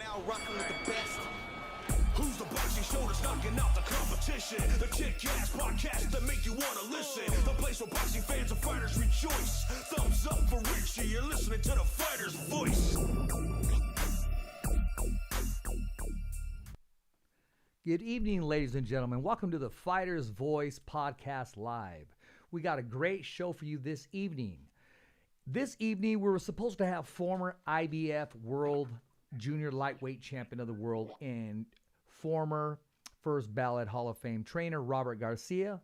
now rocking with the best. Who's the boxing show that's knocking out the competition? The kick-ass podcast that make you want to listen. The place where boxing fans and fighters rejoice. Thumbs up for Richie, you're listening to the fighter's voice. Good evening, ladies and gentlemen. Welcome to the Fighter's Voice Podcast Live. We got a great show for you this evening. This evening, we were supposed to have former IBF World Junior Lightweight Champion of the World and former first ballot Hall of Fame trainer Robert Garcia.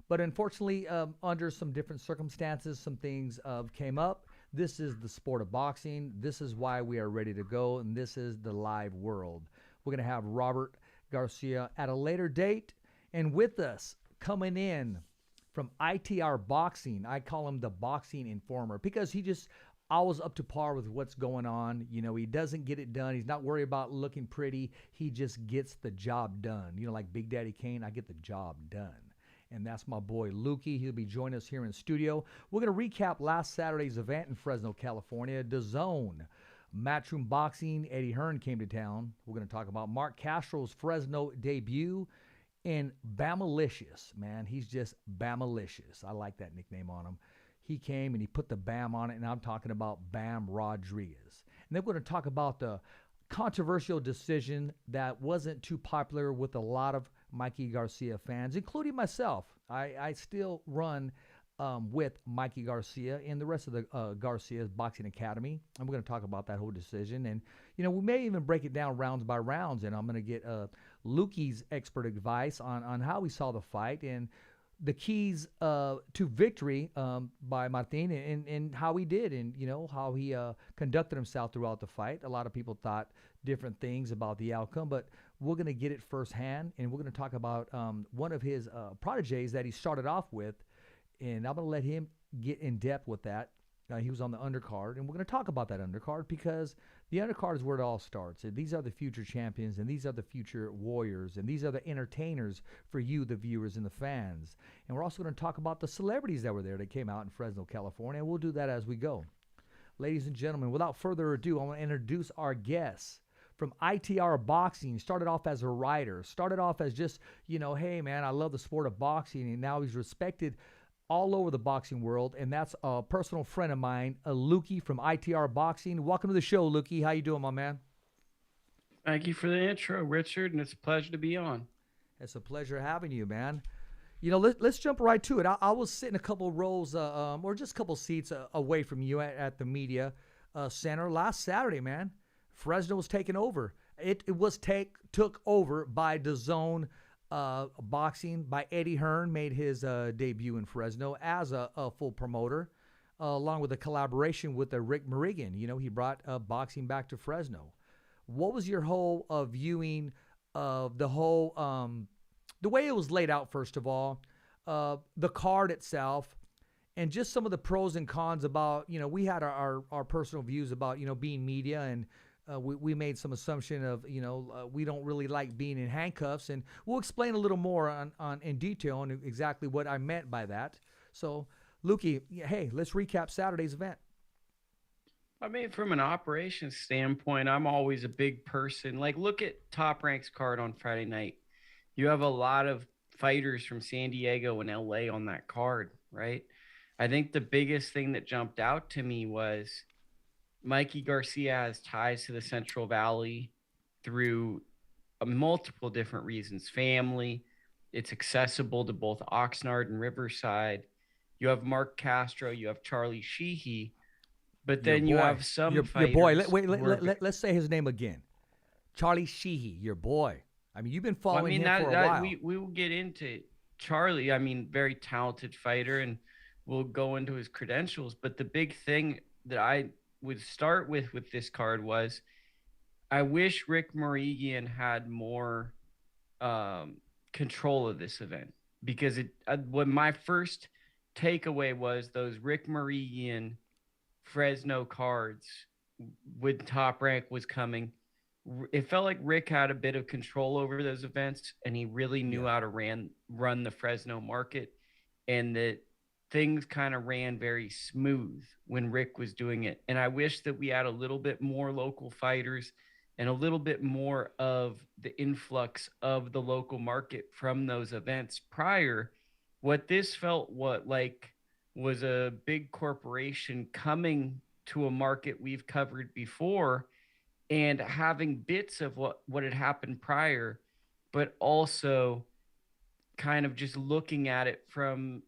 But unfortunately, under some different circumstances, some things came up. This is the sport of boxing. This is why we are ready to go, and this is the live world. We're going to have Robert Garcia at a later date. And with us, coming in from ITR Boxing, I call him the boxing informer because he just always up to par with what's going on. You know, he doesn't get it done. He's not worried about looking pretty. He just gets the job done. You know, like Big Daddy Kane, I get the job done. And that's my boy Lukie. He'll be joining us here in studio. We're going to recap last Saturday's event in Fresno, California, DAZN. Matchroom Boxing, Eddie Hearn came to town. We're going to talk about Mark Castro's Fresno debut and Bamalicious. Man, he's just Bamalicious. I like that nickname on him. He came and he put the Bam on it, and I'm talking about Bam Rodriguez. And then we're going to talk about the controversial decision that wasn't too popular with a lot of Mikey Garcia fans, including myself. I still run with Mikey Garcia and the rest of the Garcia's Boxing Academy. And we're going to talk about that whole decision. And, you know, we may even break it down rounds by rounds. And I'm going to get Lukie's expert advice on how we saw the fight and the keys to victory by Martin and how he did and, you know, how he conducted himself throughout the fight. A lot of people thought different things about the outcome, but we're going to get it firsthand. And we're going to talk about one of his proteges that he started off with. And I'm going to let him get in depth with that. He was on the undercard, and we're going to talk about that undercard because the undercard is where it all starts. And these are the future champions, and these are the future warriors, and these are the entertainers for you, the viewers and the fans. And we're also going to talk about the celebrities that were there that came out in Fresno, California, and we'll do that as we go. Ladies and gentlemen, without further ado, I want to introduce our guests. From ITR Boxing, started off as a writer, started off as just, you know, hey, man, I love the sport of boxing, and now he's respected all over the boxing world, and that's a personal friend of mine, Lukie from ITR Boxing. Welcome to the show, Lukie. How you doing, my man? Thank you for the intro, Richard, and it's a pleasure to be on. It's a pleasure having you, man. You know, let's jump right to it. I was sitting a couple rows, or just a couple seats away from you at the media center last Saturday, man. Fresno was taken over. It was took over by DAZN Boxing by Eddie Hearn. Made his debut in Fresno as a full promoter, along with a collaboration with Rick Merigan. You know, he brought boxing back to Fresno. What was your whole viewing of the whole, the way it was laid out, first of all, the card itself, and just some of the pros and cons about, you know, we had our personal views about, you know, being media, and we made some assumption of, you know, we don't really like being in handcuffs, and we'll explain a little more on in detail on exactly what I meant by that. So, Lukie, hey, let's recap Saturday's event. I mean, from an operations standpoint, I'm always a big person. Like, look at Top Rank's card on Friday night. You have a lot of fighters from San Diego and LA on that card, right? I think the biggest thing that jumped out to me was Mikey Garcia has ties to the Central Valley through multiple different reasons. Family, it's accessible to both Oxnard and Riverside. You have Mark Castro, you have Charlie Sheehy, but then you have some fighters. Your boy, let's say his name again. Charlie Sheehy, your boy. I mean, you've been following him for a while. We will get into Charlie. I mean, very talented fighter, and we'll go into his credentials. But the big thing that I would start with this card was I wish Rick Merigan had more control of this event, because when my first takeaway was those Rick Merigan Fresno cards when Top Rank was coming, it felt like Rick had a bit of control over those events, and he really knew how to run the Fresno market, and that things kind of ran very smooth when Rick was doing it. And I wish that we had a little bit more local fighters and a little bit more of the influx of the local market from those events prior, what this felt what like was a big corporation coming to a market we've covered before and having bits of what had happened prior, but also kind of just looking at it from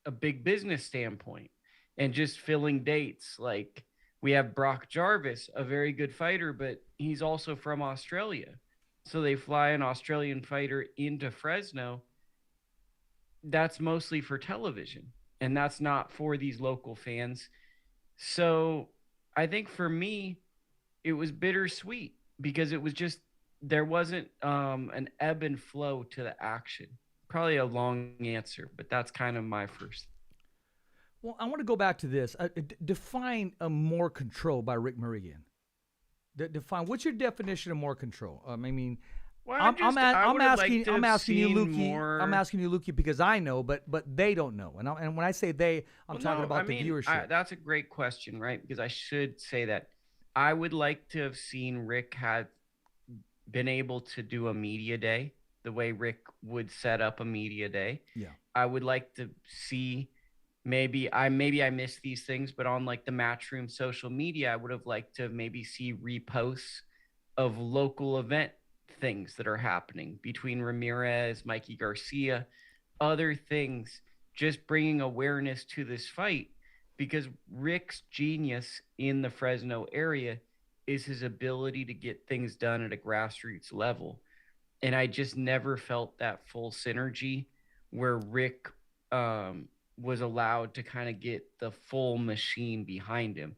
a big business standpoint and just filling dates. Like we have Brock Jarvis, a very good fighter, but he's also from Australia. So they fly an Australian fighter into Fresno. That's mostly for television, and that's not for these local fans. So I think for me, it was bittersweet because it was just there wasn't an ebb and flow to the action. Probably a long answer, but that's kind of my first. Well, I want to go back to this. Define a more control by Rick Meridian. Define what's your definition of more control? I mean, Well, I'm asking you, Lukie. More... I'm asking you, Lukie, because I know, but they don't know. And when I say they, I'm talking about the viewership. That's a great question, right? Because I should say that I would like to have seen Rick had been able to do a media day the way Rick would set up a media day. Yeah, I would like to see maybe I missed these things, but on like the Matchroom social media, I would have liked to maybe see reposts of local event things that are happening between Ramirez, Mikey Garcia, other things, just bringing awareness to this fight, because Rick's genius in the Fresno area is his ability to get things done at a grassroots level. And I just never felt that full synergy where Rick was allowed to kind of get the full machine behind him.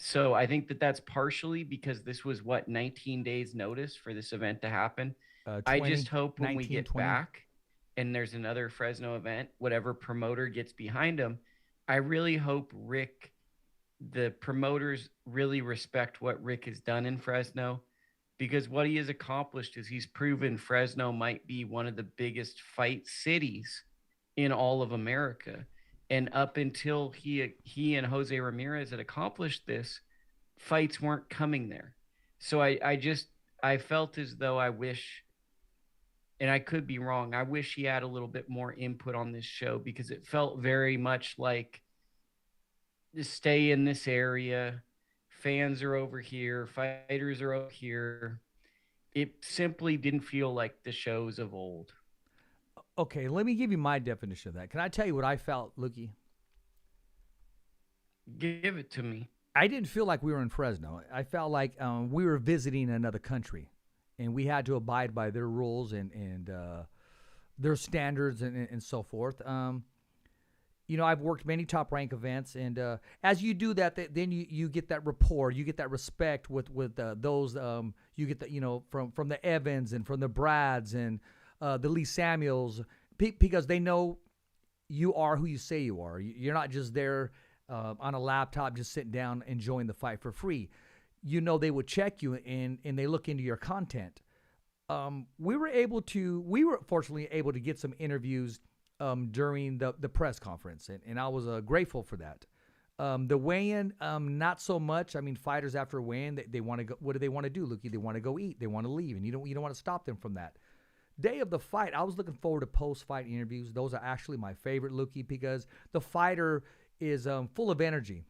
So I think that that's partially because this was 19 days notice for this event to happen. 20, I just hope when 19, we get 20. back and there's another Fresno event, whatever promoter gets behind him, I really hope the promoters really respect what Rick has done in Fresno, because what he has accomplished is he's proven Fresno might be one of the biggest fight cities in all of America. And up until he and Jose Ramirez had accomplished this, fights weren't coming there. So I felt as though I wish, and I could be wrong, I wish he had a little bit more input on this show, because it felt very much like just stay in this area. Fans are over here. Fighters are over here. It simply didn't feel like the shows of old. Okay, let me give you my definition of that. Can I tell you what I felt, Lukie? Give it to me. I didn't feel like we were in Fresno. I felt like we were visiting another country, and we had to abide by their rules and their standards and so forth. I've worked many top rank events, and as you do that, then you get that rapport, you get that respect with those. You get the from the Evans and from the Brads and the Lee Samuels, because they know you are who you say you are. You're not just there on a laptop just sitting down enjoying the fight for free. They would check you and they look into your content. We were fortunately able to get some interviews during the press conference, and I was grateful for that. The weigh-in, not so much. I mean, fighters after weigh-in, they want to go. What do they want to do, Lukie? They want to go eat. They want to leave, and you don't want to stop them from that. Day of the fight, I was looking forward to post-fight interviews. Those are actually my favorite, Lukie, because the fighter is full of energy,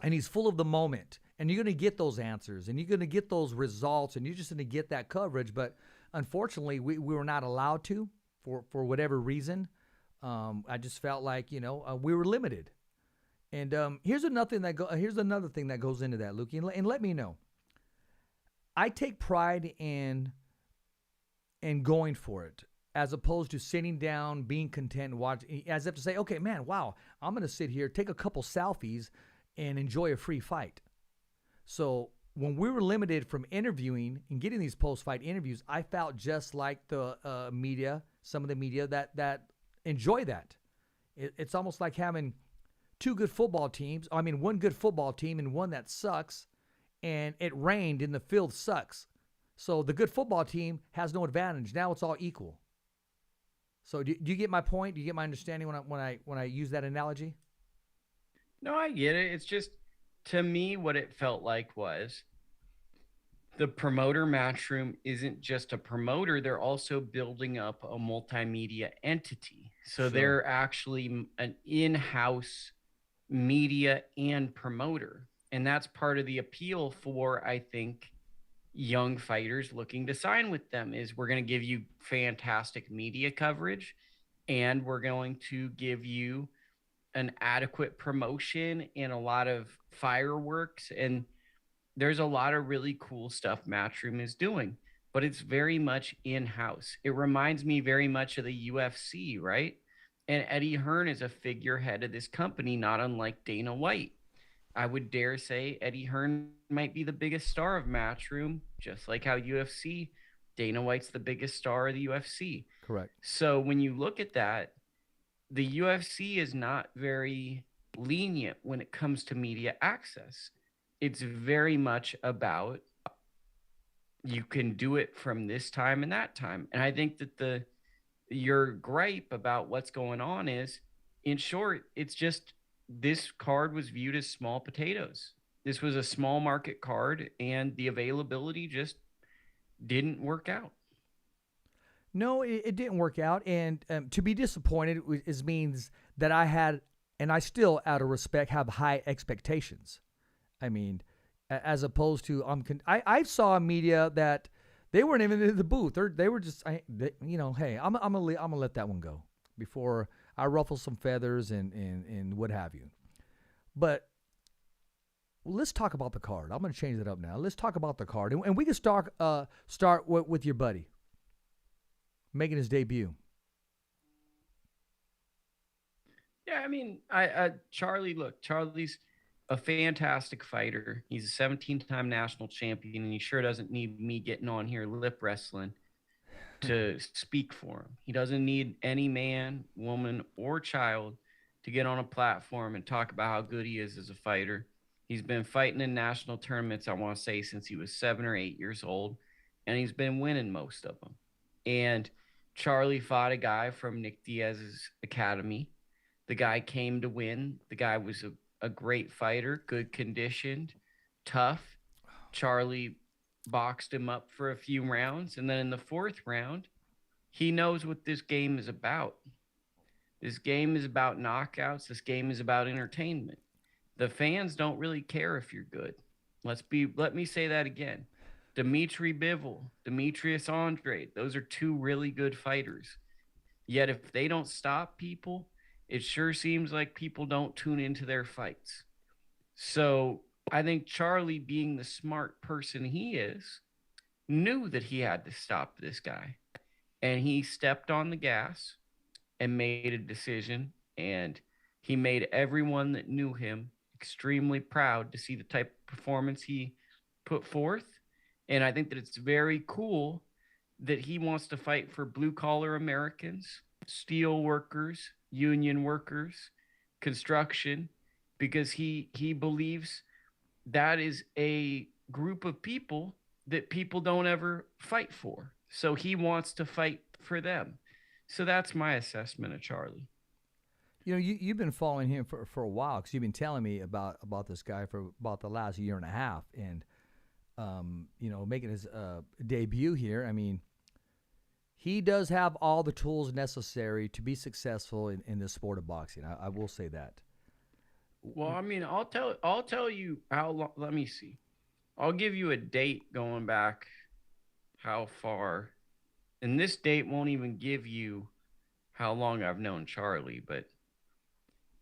and he's full of the moment, and you're going to get those answers, and you're going to get those results, and you're just going to get that coverage. But unfortunately, we were not allowed to for whatever reason. I just felt like we were limited. And here's another thing that goes into that, Lukie, and let me know. I take pride in going for it, as opposed to sitting down, being content, and watching, as if to say, okay, man, wow, I'm going to sit here, take a couple selfies, and enjoy a free fight. So when we were limited from interviewing and getting these post-fight interviews, I felt just like the media, some of the media that enjoy that. It's almost like having one good football team and one that sucks, and it rained and the field sucks. So the good football team has no advantage. Now it's all equal. So do you get my point? Do you get my understanding when I use that analogy? No, I get it. It's just, to me, what it felt like was the promoter Matchroom isn't just a promoter, they're also building up a multimedia entity. So Sure. they're actually an in-house media and promoter. And that's part of the appeal for, I think, young fighters looking to sign with them is we're going to give you fantastic media coverage and we're going to give you an adequate promotion and a lot of fireworks, and there's a lot of really cool stuff Matchroom is doing, but it's very much in-house. It reminds me very much of the UFC, right? And Eddie Hearn is a figurehead of this company, not unlike Dana White. I would dare say Eddie Hearn might be the biggest star of Matchroom, just like how UFC, Dana White's the biggest star of the UFC. Correct. So when you look at that, the UFC is not very lenient when it comes to media access. It's very much about you can do it from this time and that time. And I think that your gripe about what's going on is, in short, it's just this card was viewed as small potatoes. This was a small market card, and the availability just didn't work out. No, it didn't work out, and to be disappointed means that I had, and I still, out of respect, have high expectations. I mean, as opposed to I saw media that they weren't even in the booth. They were just, hey, I'm gonna let that one go before I ruffle some feathers and what have you. But let's talk about the card. I'm gonna change that up now. Let's talk about the card, and we can start with your buddy making his debut. Yeah, I mean, Charlie's a fantastic fighter. He's a 17-time national champion, and he sure doesn't need me getting on here lip wrestling to speak for him. He doesn't need any man, woman, or child to get on a platform and talk about how good he is as a fighter. He's been fighting in national tournaments, I want to say, since he was 7 or 8 years old, and he's been winning most of them. And Charlie fought a guy from Nick Diaz's academy. The guy came to win. The guy was a great fighter, good conditioned, tough. Charlie boxed him up for a few rounds. And then in the 4th round, he knows what this game is about. This game is about knockouts. This game is about entertainment. The fans don't really care if you're good. Let me say that again. Dimitri Bivol, Demetrius Andrade, those are 2 really good fighters. Yet if they don't stop people, it sure seems like people don't tune into their fights. So I think Charlie, being the smart person he is, knew that he had to stop this guy. And he stepped on the gas and made a decision. And he made everyone that knew him extremely proud to see the type of performance he put forth. And I think that it's very cool that he wants to fight for blue-collar Americans, steel workers, union workers, construction, because he believes that is a group of people that people don't ever fight for. So he wants to fight for them. So that's my assessment of Charlie. You know, you've been following him for a while, because you've been telling me about this guy for about the last year and a half, and making his debut here. I mean, he does have all the tools necessary to be successful in the sport of boxing. I will say that. Well, I mean, I'll tell you how long. Let me see. I'll give you a date going back how far, and this date won't even give you how long I've known Charlie, but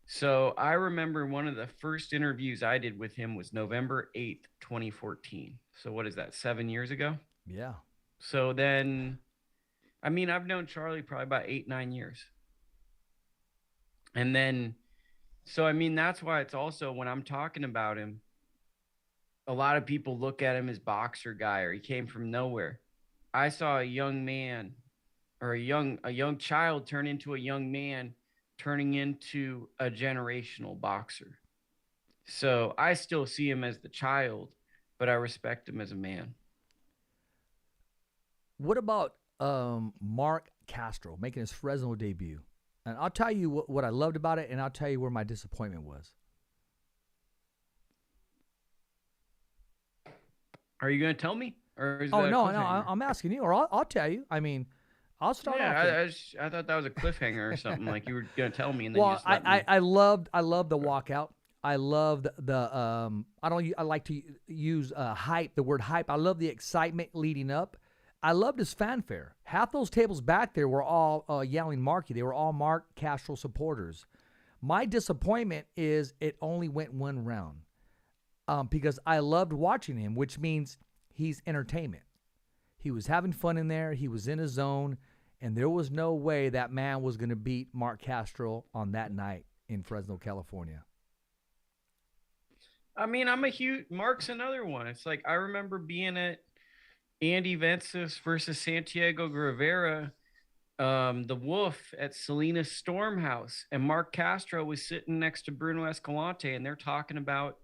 so I remember one of the first interviews I did with him was November 8th, 2014. So what is that, 7 years ago? Yeah. So then, I mean, I've known Charlie probably about 8-9 years. And then, so I mean, that's why it's also, when I'm talking about him, a lot of people look at him as boxer guy, or he came from nowhere. I saw a young man, or a young child turn into a young man, turning into a generational boxer. So I still see him as the child, but I respect him as a man. What about Mark Castro making his Fresno debut? And I'll tell you what I loved about it, and I'll tell you where my disappointment was. Are you going to tell me? Or is Oh, that a no, no, cliffhanger? I'm asking you, or I'll tell you. I mean, I'll start off Yeah, there. I thought that was a cliffhanger or something. Like you were going to tell me and then you Well, just let me. I loved the walkout. I loved I like to use hype, the word hype. I love the excitement leading up. I loved his fanfare. Half those tables back there were all yelling Marky. They were all Mark Castro supporters. My disappointment is it only went one round because I loved watching him, which means he's entertainment. He was having fun in there. He was in his zone, and there was no way that man was going to beat Mark Castro on that night in Fresno, California. I mean, Mark's another one. It's like I remember being at Andy Vences versus Santiago Rivera, the Wolf at Salinas Stormhouse, and Mark Castro was sitting next to Bruno Escalante, and they're talking about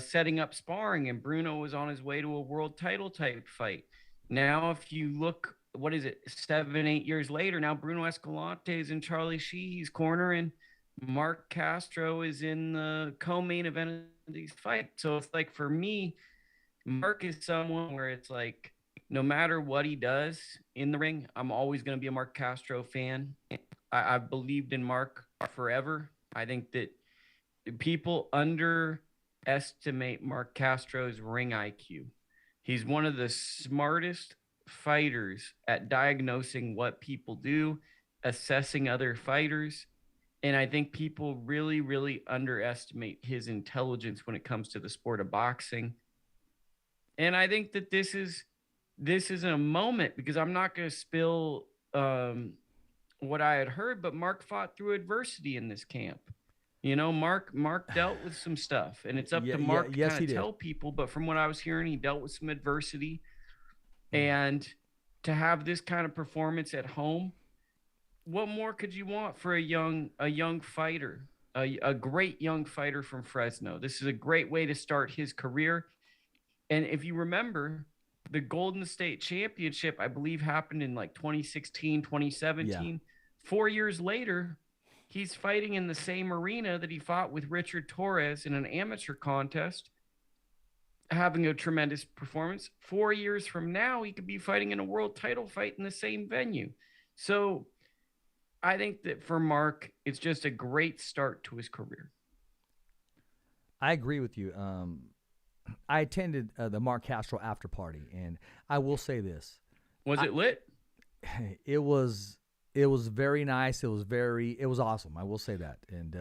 setting up sparring, and Bruno was on his way to a world title type fight. Now, if you look, what is it, 7, 8 years later, now Bruno Escalante is in Charlie Sheehy's corner, and Mark Castro is in the co-main event of these fights. So it's like for me, Mark is someone where it's like no matter what he does in the ring, I'm always going to be a Mark Castro fan. I've believed in Mark forever. I think that people underestimate Mark Castro's ring IQ. He's one of the smartest fighters at diagnosing what people do, assessing other fighters. And I think people really, really underestimate his intelligence when it comes to the sport of boxing. And I think that this is a moment because I'm not going to spill what I had heard, but Mark fought through adversity in this camp. You know, Mark dealt with some stuff, and it's up to Mark to kind of tell people. But from what I was hearing, he dealt with some adversity, and to have this kind of performance at home, what more could you want for a young fighter, a great young fighter from Fresno? This is a great way to start his career. And if you remember, the Golden State Championship, I believe, happened in like 2016, 2017. Yeah. 4 years later, he's fighting in the same arena that he fought with Richard Torres in an amateur contest, having a tremendous performance. 4 years from now, he could be fighting in a world title fight in the same venue. So I think that for Mark, it's just a great start to his career. I agree with you. I attended the Mark Castro after party, and I will say this: was it lit? It was very nice. It was awesome. I will say that, and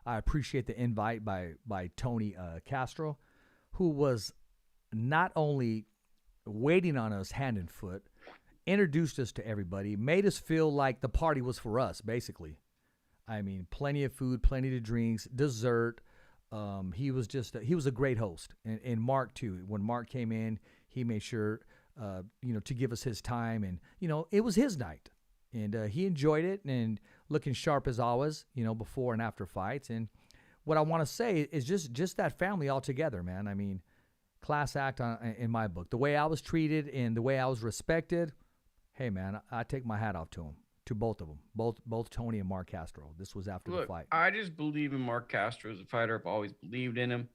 I appreciate the invite by Tony Castro, who was not only waiting on us hand and foot, introduced us to everybody, made us feel like the party was for us. Basically, I mean, plenty of food, plenty of drinks, dessert. He was a great host, and Mark too. When Mark came in, he made sure, to give us his time, and it was his night, and he enjoyed it, and looking sharp as always, before and after fights. And what I want to say is just that family all together, man. I mean, class act in my book. The way I was treated and the way I was respected, hey man, I take my hat off to him. To both of them, both Tony and Mark Castro. This was after the fight. I just believe in Mark Castro as a fighter. I've always believed in him.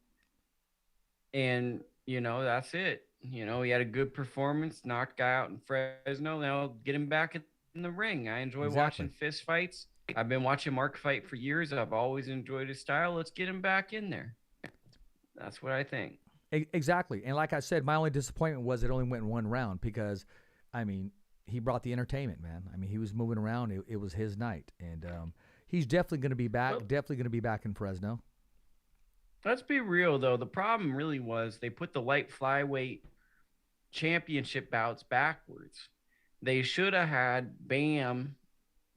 And, that's it. He had a good performance, knocked guy out in Fresno. Now get him back in the ring. I enjoy watching fist fights. I've been watching Mark fight for years. I've always enjoyed his style. Let's get him back in there. That's what I think. Exactly. And like I said, my only disappointment was it only went one round because, I mean, he brought the entertainment, man. I mean, he was moving around. It was his night, and he's definitely going to be back. Definitely going to be back in Fresno. Let's be real, though. The problem really was they put the light flyweight championship bouts backwards. They should have had Bam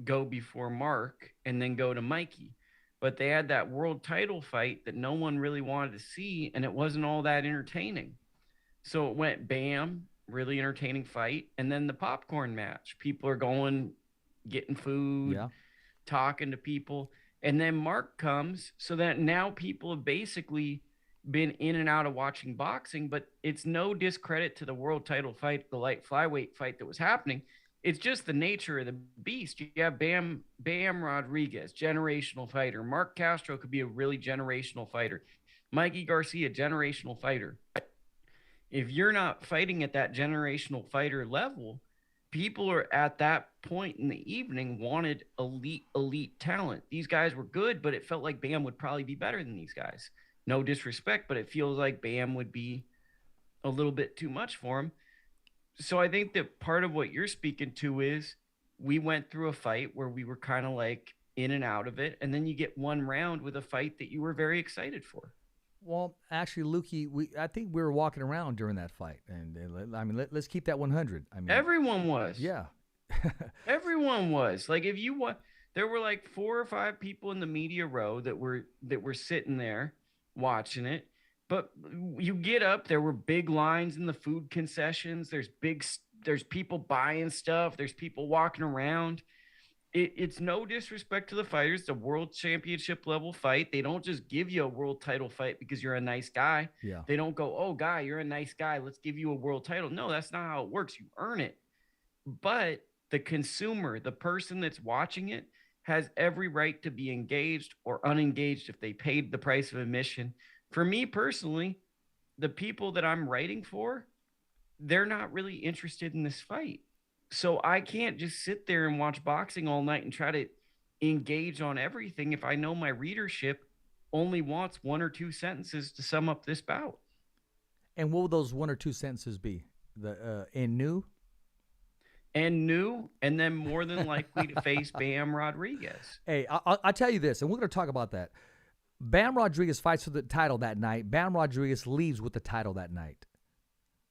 go before Mark and then go to Mikey, but they had that world title fight that no one really wanted to see, and it wasn't all that entertaining. So it went Bam. Really entertaining fight, and then the popcorn match. People are going, getting food, talking to people, and then Mark comes, so that now people have basically been in and out of watching boxing, but it's no discredit to the world title fight, the light flyweight fight that was happening. It's just the nature of the beast. You have Bam Rodriguez, generational fighter. Mark Castro could be a really generational fighter. Mikey Garcia, generational fighter. If you're not fighting at that generational fighter level, people are at that point in the evening wanted elite talent. These guys were good, but it felt like Bam would probably be better than these guys. No disrespect, but it feels like Bam would be a little bit too much for him. So I think that part of what you're speaking to is we went through a fight where we were kind of like in and out of it, and then you get one round with a fight that you were very excited for. Well, actually, Lukie, I think we were walking around during that fight, and I mean, let's keep that 100. I mean, Everyone was. yeah, Everyone was. Like if you want, there were like 4 or 5 people in the media row that were sitting there watching it. But you get up, there were big lines in the food concessions. There's people buying stuff. There's people walking around. It's no disrespect to the fighters. It's a world championship level fight. They don't just give you a world title fight because you're a nice guy. yeah. They don't go, oh, guy, you're a nice guy. Let's give you a world title. No, that's not how it works. You earn it. But the consumer, the person that's watching it, has every right to be engaged or unengaged if they paid the price of admission. For me personally, the people that I'm writing for, they're not really interested in this fight. So I can't just sit there and watch boxing all night and try to engage on everything if I know my readership only wants 1 or 2 sentences to sum up this bout. And what will those 1 or 2 sentences be? And new? And new, and then more than likely to face Bam Rodriguez. Hey, I'll tell you this, and we're going to talk about that. Bam Rodriguez fights for the title that night. Bam Rodriguez leaves with the title that night.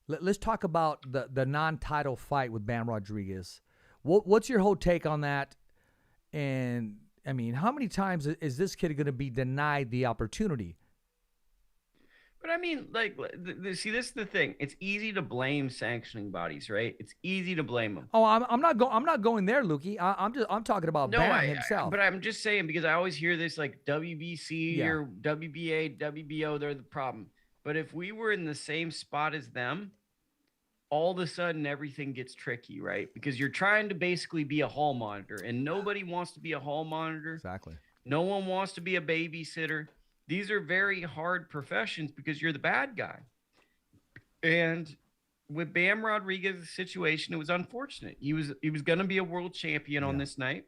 Let's talk about the non-title fight with Bam Rodriguez. What's your whole take on that? And, I mean, how many times is this kid going to be denied the opportunity? But I mean, like, see, this is the thing. It's easy to blame sanctioning bodies, right? It's easy to blame them. Oh, I'm not going there, Lukie. I'm talking about Bam himself. But I'm just saying, because I always hear this like WBC or WBA, WBO, they're the problem. But if we were in the same spot as them, all of a sudden everything gets tricky, right? Because you're trying to basically be a hall monitor, and nobody wants to be a hall monitor. Exactly. No one wants to be a babysitter. These are very hard professions because you're the bad guy. And with Bam Rodriguez's situation, it was unfortunate. He was going to be a world champion on this night.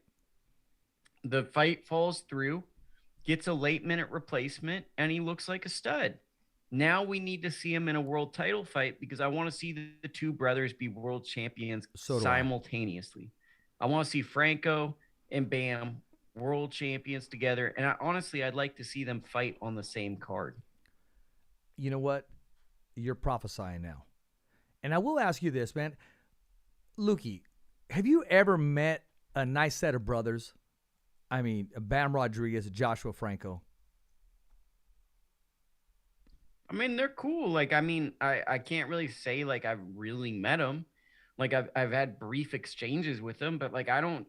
The fight falls through, gets a late minute replacement, and he looks like a stud. Now we need to see him in a world title fight because I want to see the 2 brothers be world champions simultaneously. I want to see Franco and Bam world champions together. And I'd like to see them fight on the same card. You know what? You're prophesying now. And I will ask you this, man. Lukie, have you ever met a nice set of brothers? I mean, Bam Rodriguez, Joshua Franco. I mean, they're cool. Like, I mean, I can't really say like I've really met them. Like I've had brief exchanges with them, but like I don't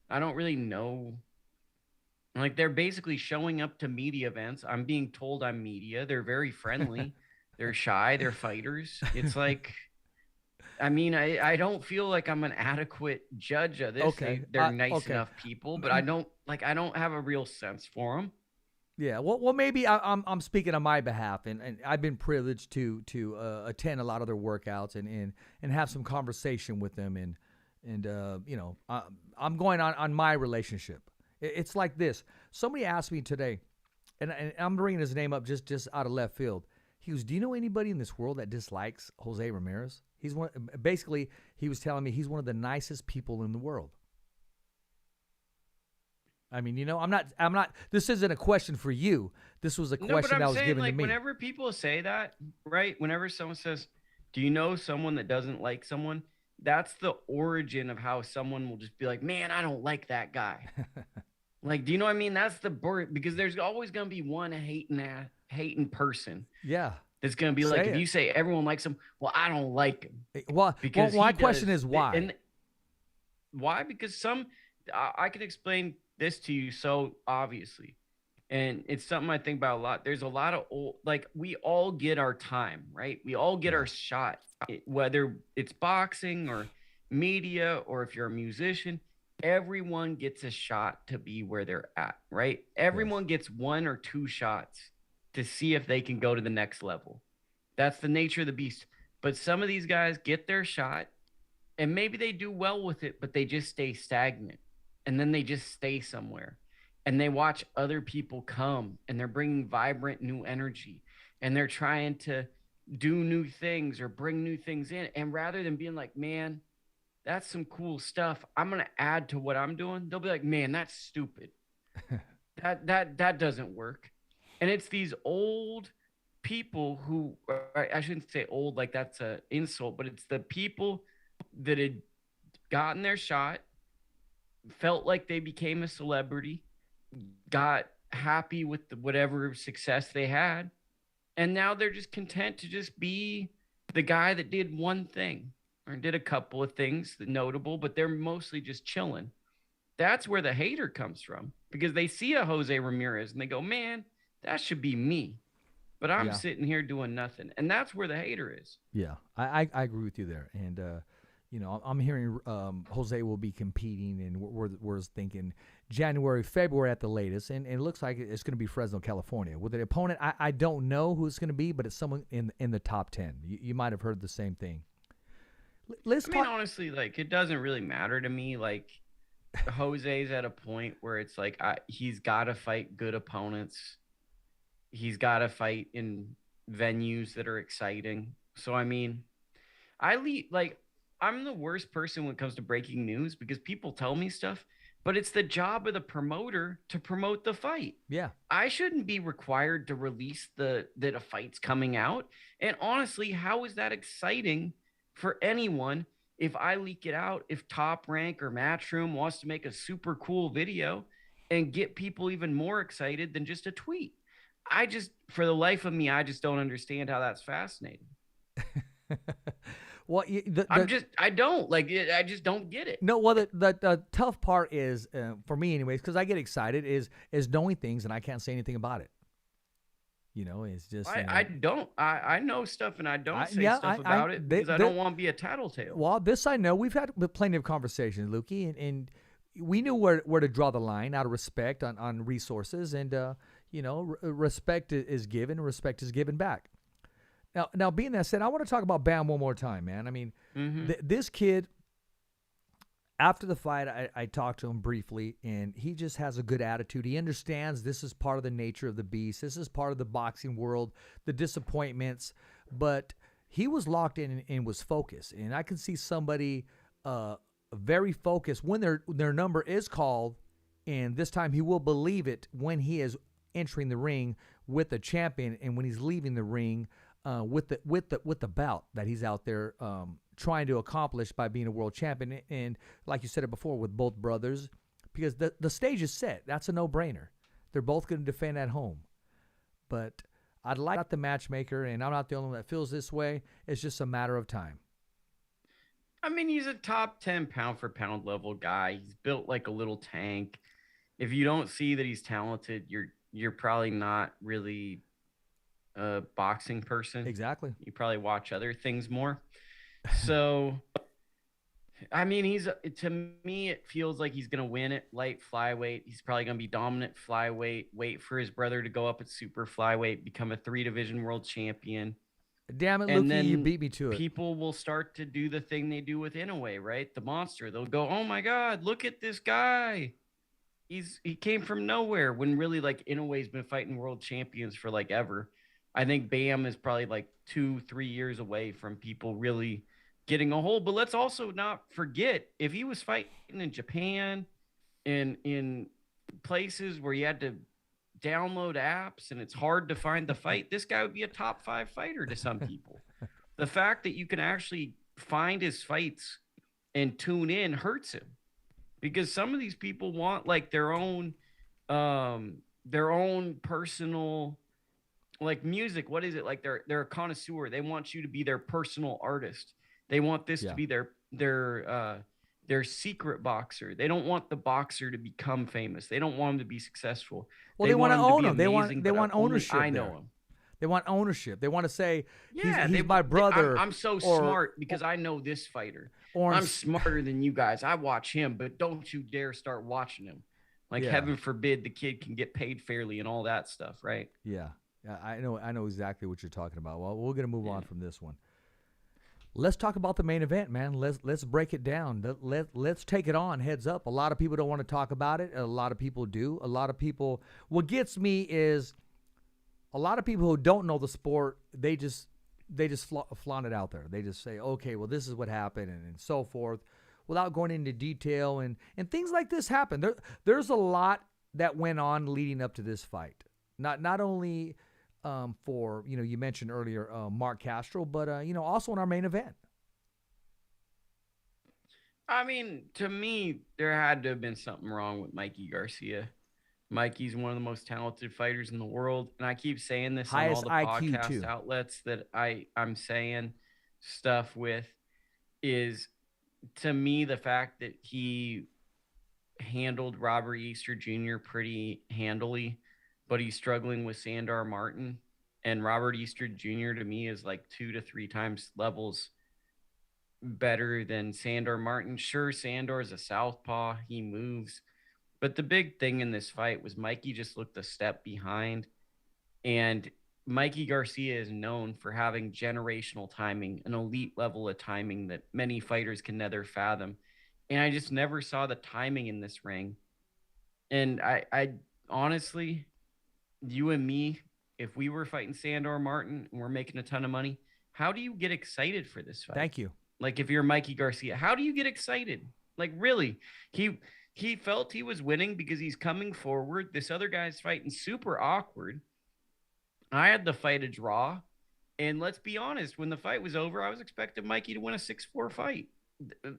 really know. Like they're basically showing up to media events. I'm being told I'm media. They're very friendly. They're shy. They're fighters. It's like, I mean, I don't feel like I'm an adequate judge of this. Okay. They're nice enough people, but I don't have a real sense for them. Yeah, well, maybe I'm speaking on my behalf, and I've been privileged to attend a lot of their workouts and have some conversation with them, and you know, I'm going on my relationship. It's like this. Somebody asked me today, and I'm bringing his name up just out of left field. He goes, "Do you know anybody in this world that dislikes Jose Ramirez?" He was telling me he's one of the nicest people in the world. I mean, you know, I'm not, this isn't a question for you. This was a question that was given to me. Whenever people say that, right? Whenever someone says, do you know someone that doesn't like someone? That's the origin of how someone will just be like, man, I don't like that guy. Like, do you know what I mean? That's the birth, because there's always going to be one hating person. Yeah. That's going to be like, if you say everyone likes him, well, I don't like him. Well, my question is why? And why? Because I can explain this to you so obviously, and it's something I think about a lot. There's a lot of we all get our time, right? We all get our shot, whether it's boxing or media, or if you're a musician, everyone gets a shot to be where they're at, right? Everyone gets 1 or 2 shots to see if they can go to the next level. That's the nature of the beast. But some of these guys get their shot and maybe they do well with it, but they just stay stagnant. And then they just stay somewhere. And they watch other people come and they're bringing vibrant new energy and they're trying to do new things or bring new things in. And rather than being like, man, that's some cool stuff, I'm going to add to what I'm doing, they'll be like, man, that's stupid. That doesn't work. And it's these old people who, I shouldn't say old like that's an insult, but it's the people that had gotten their shot, felt like they became a celebrity, got happy with whatever success they had, and now they're just content to just be the guy that did one thing or did a couple of things that notable, but they're mostly just chilling. That's where the hater comes from, because they see a Jose Ramirez and they go, man, that should be me. But I'm sitting here doing nothing. And that's where the hater is. Yeah, I agree with you there. And, I'm hearing Jose will be competing, and we're thinking January, February at the latest. And it looks like it's going to be Fresno, California. With the opponent, I don't know who it's going to be, but it's someone in the top 10. You might have heard the same thing. Honestly, like, it doesn't really matter to me. Like, Jose's at a point where it's like he's got to fight good opponents. He's got to fight in venues that are exciting. So, I'm the worst person when it comes to breaking news, because people tell me stuff, but it's the job of the promoter to promote the fight. Yeah. I shouldn't be required to release that a fight's coming out. And honestly, how is that exciting for anyone if I leak it out, if Top Rank or Matchroom wants to make a super cool video and get people even more excited than just a tweet? For the life of me, I just don't understand how that's fascinating. Well, I just don't get it. No, well, the tough part is, for me anyways, because I get excited, is knowing things and I can't say anything about it. It's just... I know stuff and I don't say stuff about it because I don't want to be a tattletale. Well, this I know. We've had plenty of conversations, Lukie, and we knew where to draw the line out of respect on resources, and, respect is given, respect is given back. Now, being that said, I want to talk about Bam one more time, man. I mean, this kid, after the fight, I talked to him briefly, and he just has a good attitude. He understands this is part of the nature of the beast. This is part of the boxing world, the disappointments. But he was locked in and was focused. And I can see somebody very focused when their number is called, and this time he will believe it when he is entering the ring with the champion and when he's leaving the ring with the bout that he's out there trying to accomplish by being a world champion. And like you said it before, with both brothers, because the stage is set. That's a no-brainer. They're both going to defend at home. But I'd like the matchmaker, and I'm not the only one that feels this way. It's just a matter of time. He's a top 10 pound-for-pound level guy. He's built like a little tank. If you don't see that he's talented, you're probably not really a boxing person. Exactly. You probably watch other things more. So, to me, it feels like he's going to win at light flyweight. He's probably going to be dominant flyweight, wait for his brother to go up at super flyweight, become a 3-division world champion. Damn it, Lukie, you beat me to it. People will start to do the thing they do with Inoue, right? The monster. They'll go, oh my God, look at this guy. He came from nowhere, when really, like, Inoue's been fighting world champions for like ever. I think Bam is probably like 2-3 years away from people really getting a hold. But let's also not forget, if he was fighting in Japan and in places where you had to download apps and it's hard to find the fight, this guy would be a top 5 fighter to some people. The fact that you can actually find his fights and tune in hurts him, because some of these people want like their own personal, like, music. What is it? Like, they're a connoisseur. They want you to be their personal artist. They want this to be their secret boxer. They don't want the boxer to become famous. They don't want him to be successful. Well, they want to own him. They want ownership. I know him. They want ownership. They want to say, he's my brother. I'm so smart because I know this fighter. I'm smarter than you guys. I watch him, but don't you dare start watching him. Like, heaven forbid the kid can get paid fairly and all that stuff, right? Yeah. I know exactly what you're talking about. Well, we're gonna move on from this one. Let's talk about the main event, man. Let's break it down. Let's take it on. Heads up. A lot of people don't want to talk about it. A lot of people do. A lot of people. What gets me is a lot of people who don't know the sport. They just flaunt it out there. They just say, okay, well, this is what happened, and so forth, without going into detail. And things like this happen. There's a lot that went on leading up to this fight. Not only for, you mentioned earlier Mark Castro, but also in our main event. I mean, to me, there had to have been something wrong with Mikey Garcia. Mikey's one of the most talented fighters in the world, and I keep saying this Highest on all the IQ podcast too. outlets that I'm saying stuff with is, to me, the fact that he handled Robert Easter Jr. pretty handily, but he's struggling with Sandor Martin. And Robert Easter Jr. to me is like 2 to 3 times levels better than Sandor Martin. Sure, Sandor is a southpaw. He moves. But the big thing in this fight was Mikey just looked a step behind. And Mikey Garcia is known for having generational timing, an elite level of timing that many fighters can never fathom. And I just never saw the timing in this ring. And I honestly, you and me, if we were fighting Sandor Martin and we're making a ton of money, how do you get excited for this fight? Thank you. Like, if you're Mikey Garcia, how do you get excited? Like, really, he felt he was winning because he's coming forward. This other guy's fighting super awkward. I had the fight a draw. And let's be honest, when the fight was over, I was expecting Mikey to win a 6-4 fight.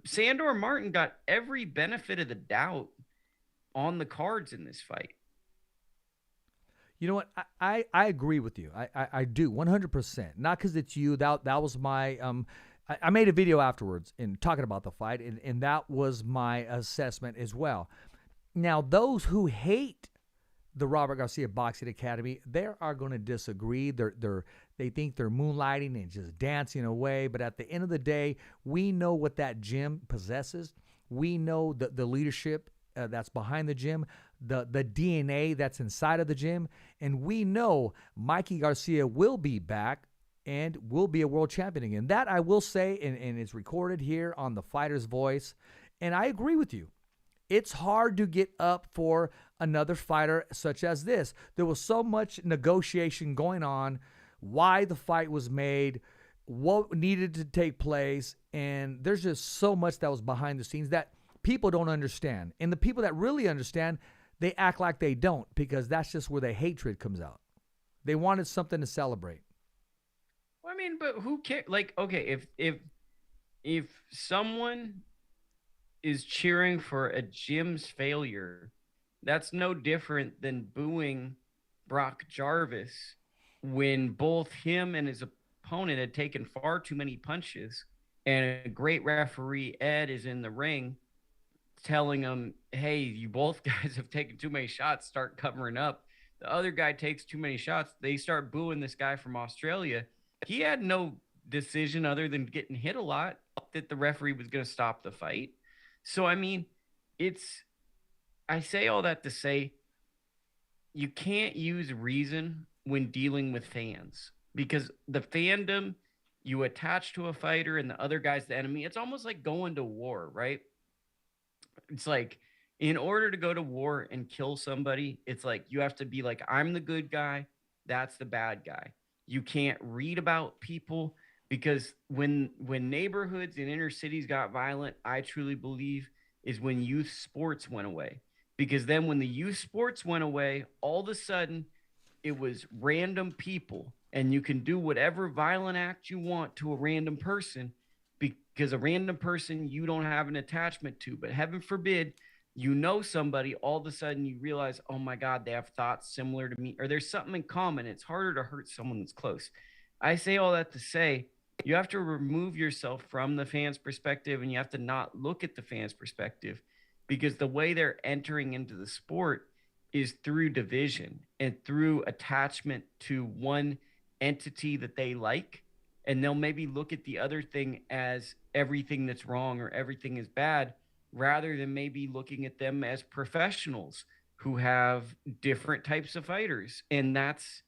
Sandor Martin got every benefit of the doubt on the cards in this fight. You know what? I agree with you. I do 100%. Not because it's you. That was my I made a video afterwards in talking about the fight, and that was my assessment as well. Now, those who hate the Robert Garcia Boxing Academy, they are going to disagree. They think they're moonlighting and just dancing away. But at the end of the day, we know what that gym possesses. We know the leadership that's behind the gym, the DNA that's inside of the gym, and we know Mikey Garcia will be back and will be a world champion again. That I will say, and it's recorded here on the Fighter's Voice, and I agree with you. It's hard to get up for another fighter such as this. There was so much negotiation going on, why the fight was made, what needed to take place, and there's just so much that was behind the scenes that people don't understand. And the people that really understand, they act like they don't, because that's just where the hatred comes out. They wanted something to celebrate. I mean, but who cares? Like, okay, if someone is cheering for a gym's failure, that's no different than booing Brock Jarvis when both him and his opponent had taken far too many punches, and a great referee, Ed, is in the ring telling him, hey, you both guys have taken too many shots, start covering up. The other guy takes too many shots. They start booing this guy from Australia. He had no decision other than getting hit a lot that the referee was going to stop the fight. So, I mean, I say all that to say you can't use reason when dealing with fans, because the fandom, you attach to a fighter and the other guy's the enemy. It's almost like going to war, right? It's like, in order to go to war and kill somebody, it's like you have to be like, I'm the good guy, that's the bad guy. You can't read about people, because when neighborhoods and inner cities got violent, I truly believe is when youth sports went away. Because then when the youth sports went away, all of a sudden it was random people, and you can do whatever violent act you want to a random person, because a random person you don't have an attachment to. But heaven forbid, you know somebody, all of a sudden you realize, oh my God, they have thoughts similar to me, or there's something in common. It's harder to hurt someone that's close. I say all that to say, you have to remove yourself from the fans' perspective, and you have to not look at the fans' perspective, because the way they're entering into the sport is through division and through attachment to one entity that they like. And they'll maybe look at the other thing as everything that's wrong or everything is bad, rather than maybe looking at them as professionals who have different types of fighters. And that's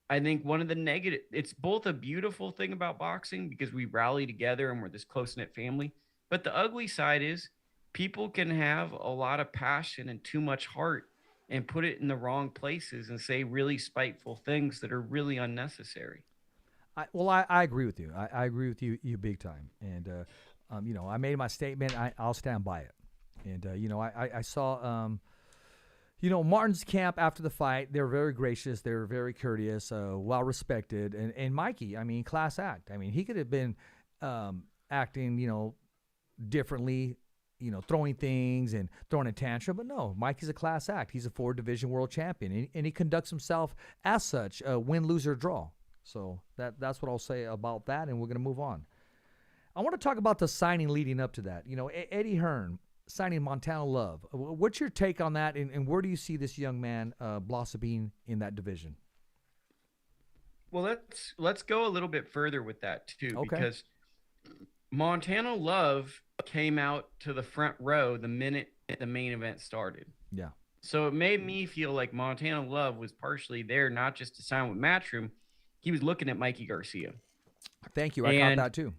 I think one of the negative, it's both a beautiful thing about boxing because we rally together and we're this close knit family. But the ugly side is people can have a lot of passion and too much heart and put it in the wrong places and say really spiteful things that are really unnecessary. I agree with you. I agree with you big time. And, I made my statement. I'll stand by it. And, I saw, Martin's camp after the fight. They were very gracious. They were very courteous, well respected. And Mikey, class act. He could have been acting, differently, throwing things and throwing a tantrum. But no, Mikey's a class act. He's a 4-division world champion. And he conducts himself as such, win, lose, or draw. So that's what I'll say about that, and we're going to move on. I want to talk about the signing leading up to that. Eddie Hearn signing Montana Love. What's your take on that, and where do you see this young man blossoming in that division? Well, let's go a little bit further with that too, Okay. because Montana Love came out to the front row the minute the main event started. Yeah. So it made me feel like Montana Love was partially there, not just to sign with Matchroom. He was looking at Mikey Garcia. Thank you. I caught that too.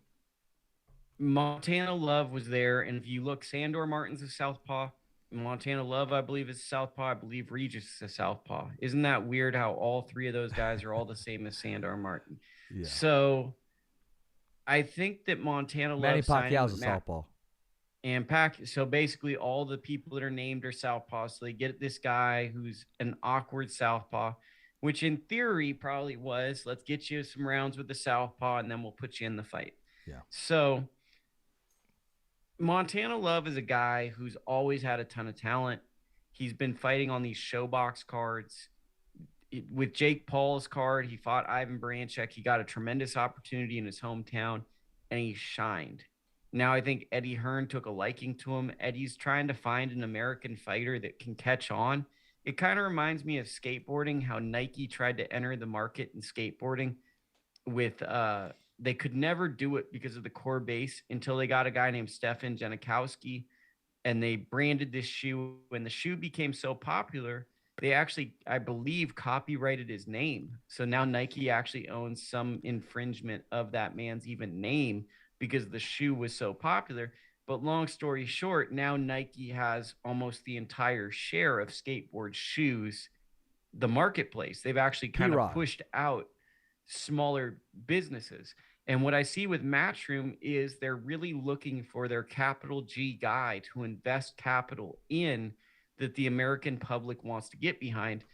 Montana Love was there, and if you look, Sandor Martin's a southpaw. Montana Love, I believe, is a southpaw. I believe Regis is a southpaw. Isn't that weird how all three of those guys are all the same as Sandor Martin? Yeah. So I think that Montana Love Manny Pacquiao's a southpaw. And so basically all the people that are named are southpaws. So they get this guy who's an awkward southpaw, which in theory probably was, let's get you some rounds with the southpaw and then we'll put you in the fight. Yeah. So Montana Love is a guy who's always had a ton of talent. He's been fighting on these showbox cards. With Jake Paul's card, he fought Ivan Branchek. He got a tremendous opportunity in his hometown, and he shined. Now I think Eddie Hearn took a liking to him. Eddie's trying to find an American fighter that can catch on. It kind of reminds me of skateboarding, how Nike tried to enter the market in skateboarding with they could never do it because of the core base until they got a guy named Stefan Janikowski, and they branded this shoe. When the shoe became so popular, they actually, I believe, copyrighted his name. So now Nike actually owns some infringement of that man's even name because the shoe was so popular. But long story short, now Nike has almost the entire share of skateboard shoes, the marketplace. They've actually kind of pushed out smaller businesses. And what I see with Matchroom is they're really looking for their capital G guy to invest capital in that the American public wants to get behind.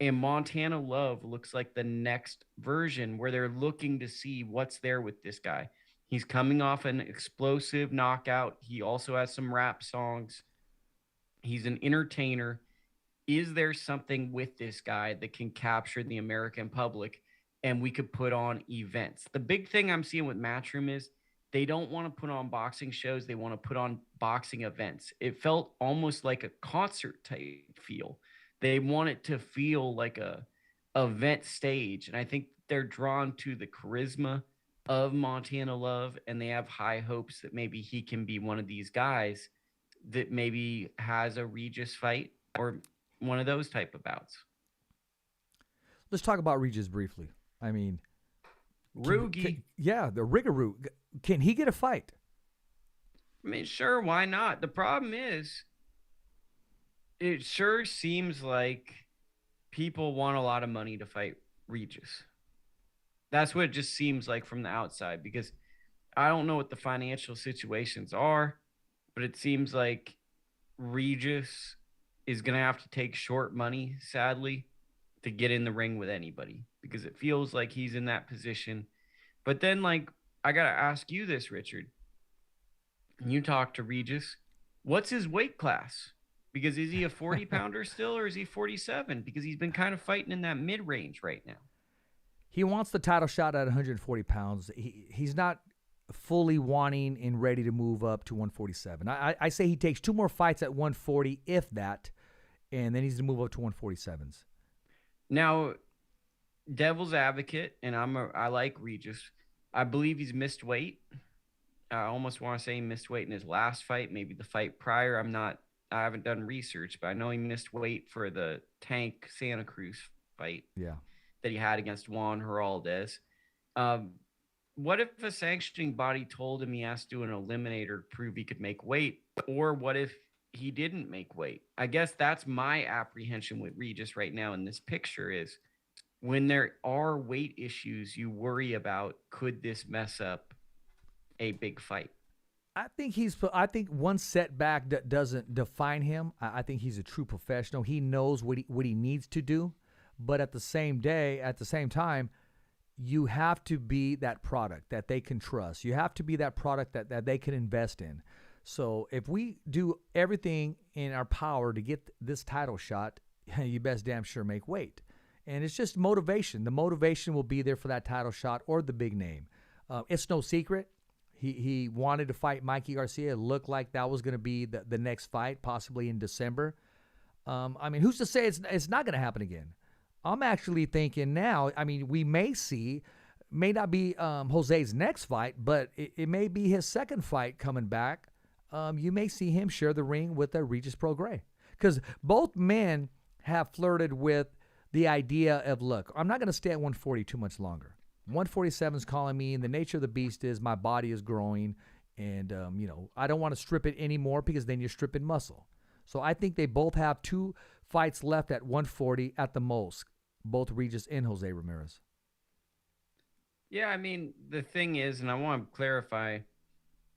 And Montana Love looks like the next version where they're looking to see what's there with this guy. He's coming off an explosive knockout. He also has some rap songs. He's an entertainer. Is there something with this guy that can capture the American public and we could put on events? The big thing I'm seeing with Matchroom is they don't want to put on boxing shows. They want to put on boxing events. It felt almost like a concert type feel. They want it to feel like a event stage. And I think they're drawn to the charisma of Montana Love, and they have high hopes that maybe he can be one of these guys that maybe has a Regis fight or one of those type of bouts. Let's talk about Regis briefly. Rugi. The Rigaroo. Can he get a fight? Sure, why not? The problem is, it sure seems like people want a lot of money to fight Regis. That's what it just seems like from the outside, because I don't know what the financial situations are, but it seems like Regis is going to have to take short money, sadly, to get in the ring with anybody, because it feels like he's in that position. But then, I got to ask you this, Richard. You talk to Regis. What's his weight class? Because is he a 40-pounder still, or is he 47? Because he's been kind of fighting in that mid-range right now. He wants the title shot at 140 pounds. He's not fully wanting and ready to move up to 147. I say he takes 2 more fights at 140, if that, and then he's to move up to 147s. Now, devil's advocate, and I like Regis. I believe he's missed weight. I almost want to say he missed weight in his last fight, maybe the fight prior. I haven't done research, but I know he missed weight for the Tank Santa Cruz fight. Yeah. that he had against Juan Heraldez. Um, what if a sanctioning body told him he has to do an eliminator to prove he could make weight? Or what if he didn't make weight? I guess that's my apprehension with Regis right now in this picture is when there are weight issues, you worry about, could this mess up a big fight? I think one setback that doesn't define him. I think he's a true professional. He knows what he needs to do, but at the same time, you have to be that product that they can trust. You have to be that product that they can invest in. So if we do everything in our power to get this title shot, you best damn sure make weight. And it's just motivation. The motivation will be there for that title shot or the big name. It's no secret. He wanted to fight Mikey Garcia. It looked like that was going to be the next fight, possibly in December. I mean, who's to say it's not going to happen again? I'm actually thinking now, I mean, we may not be Jose's next fight, but it may be his second fight coming back. You may see him share the ring with Regis Prograis. Because both men have flirted with the idea of, look, I'm not going to stay at 140 too much longer. 147 is calling me, and the nature of the beast is my body is growing, and, I don't want to strip it anymore because then you're stripping muscle. So I think they both have 2 fights left at 140 at the most, both Regis and Jose Ramirez. Yeah, I mean, the thing is, and I want to clarify,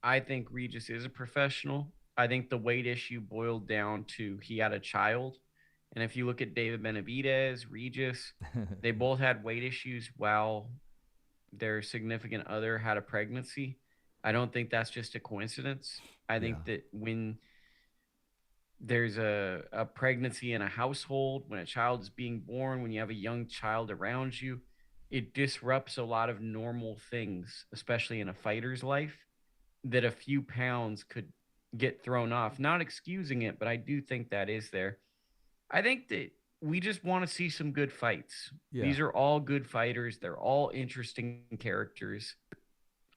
I think Regis is a professional. I think the weight issue boiled down to he had a child. And if you look at David Benavidez, Regis, they both had weight issues while their significant other had a pregnancy. I don't think that's just a coincidence. I think that when there's a pregnancy in a household, when a child is being born, when you have a young child around you, it disrupts a lot of normal things, especially in a fighter's life, that a few pounds could get thrown off. Not excusing it, but I do think that is there. I think that we just want to see some good fights. Yeah. These are all good fighters. They're all interesting characters.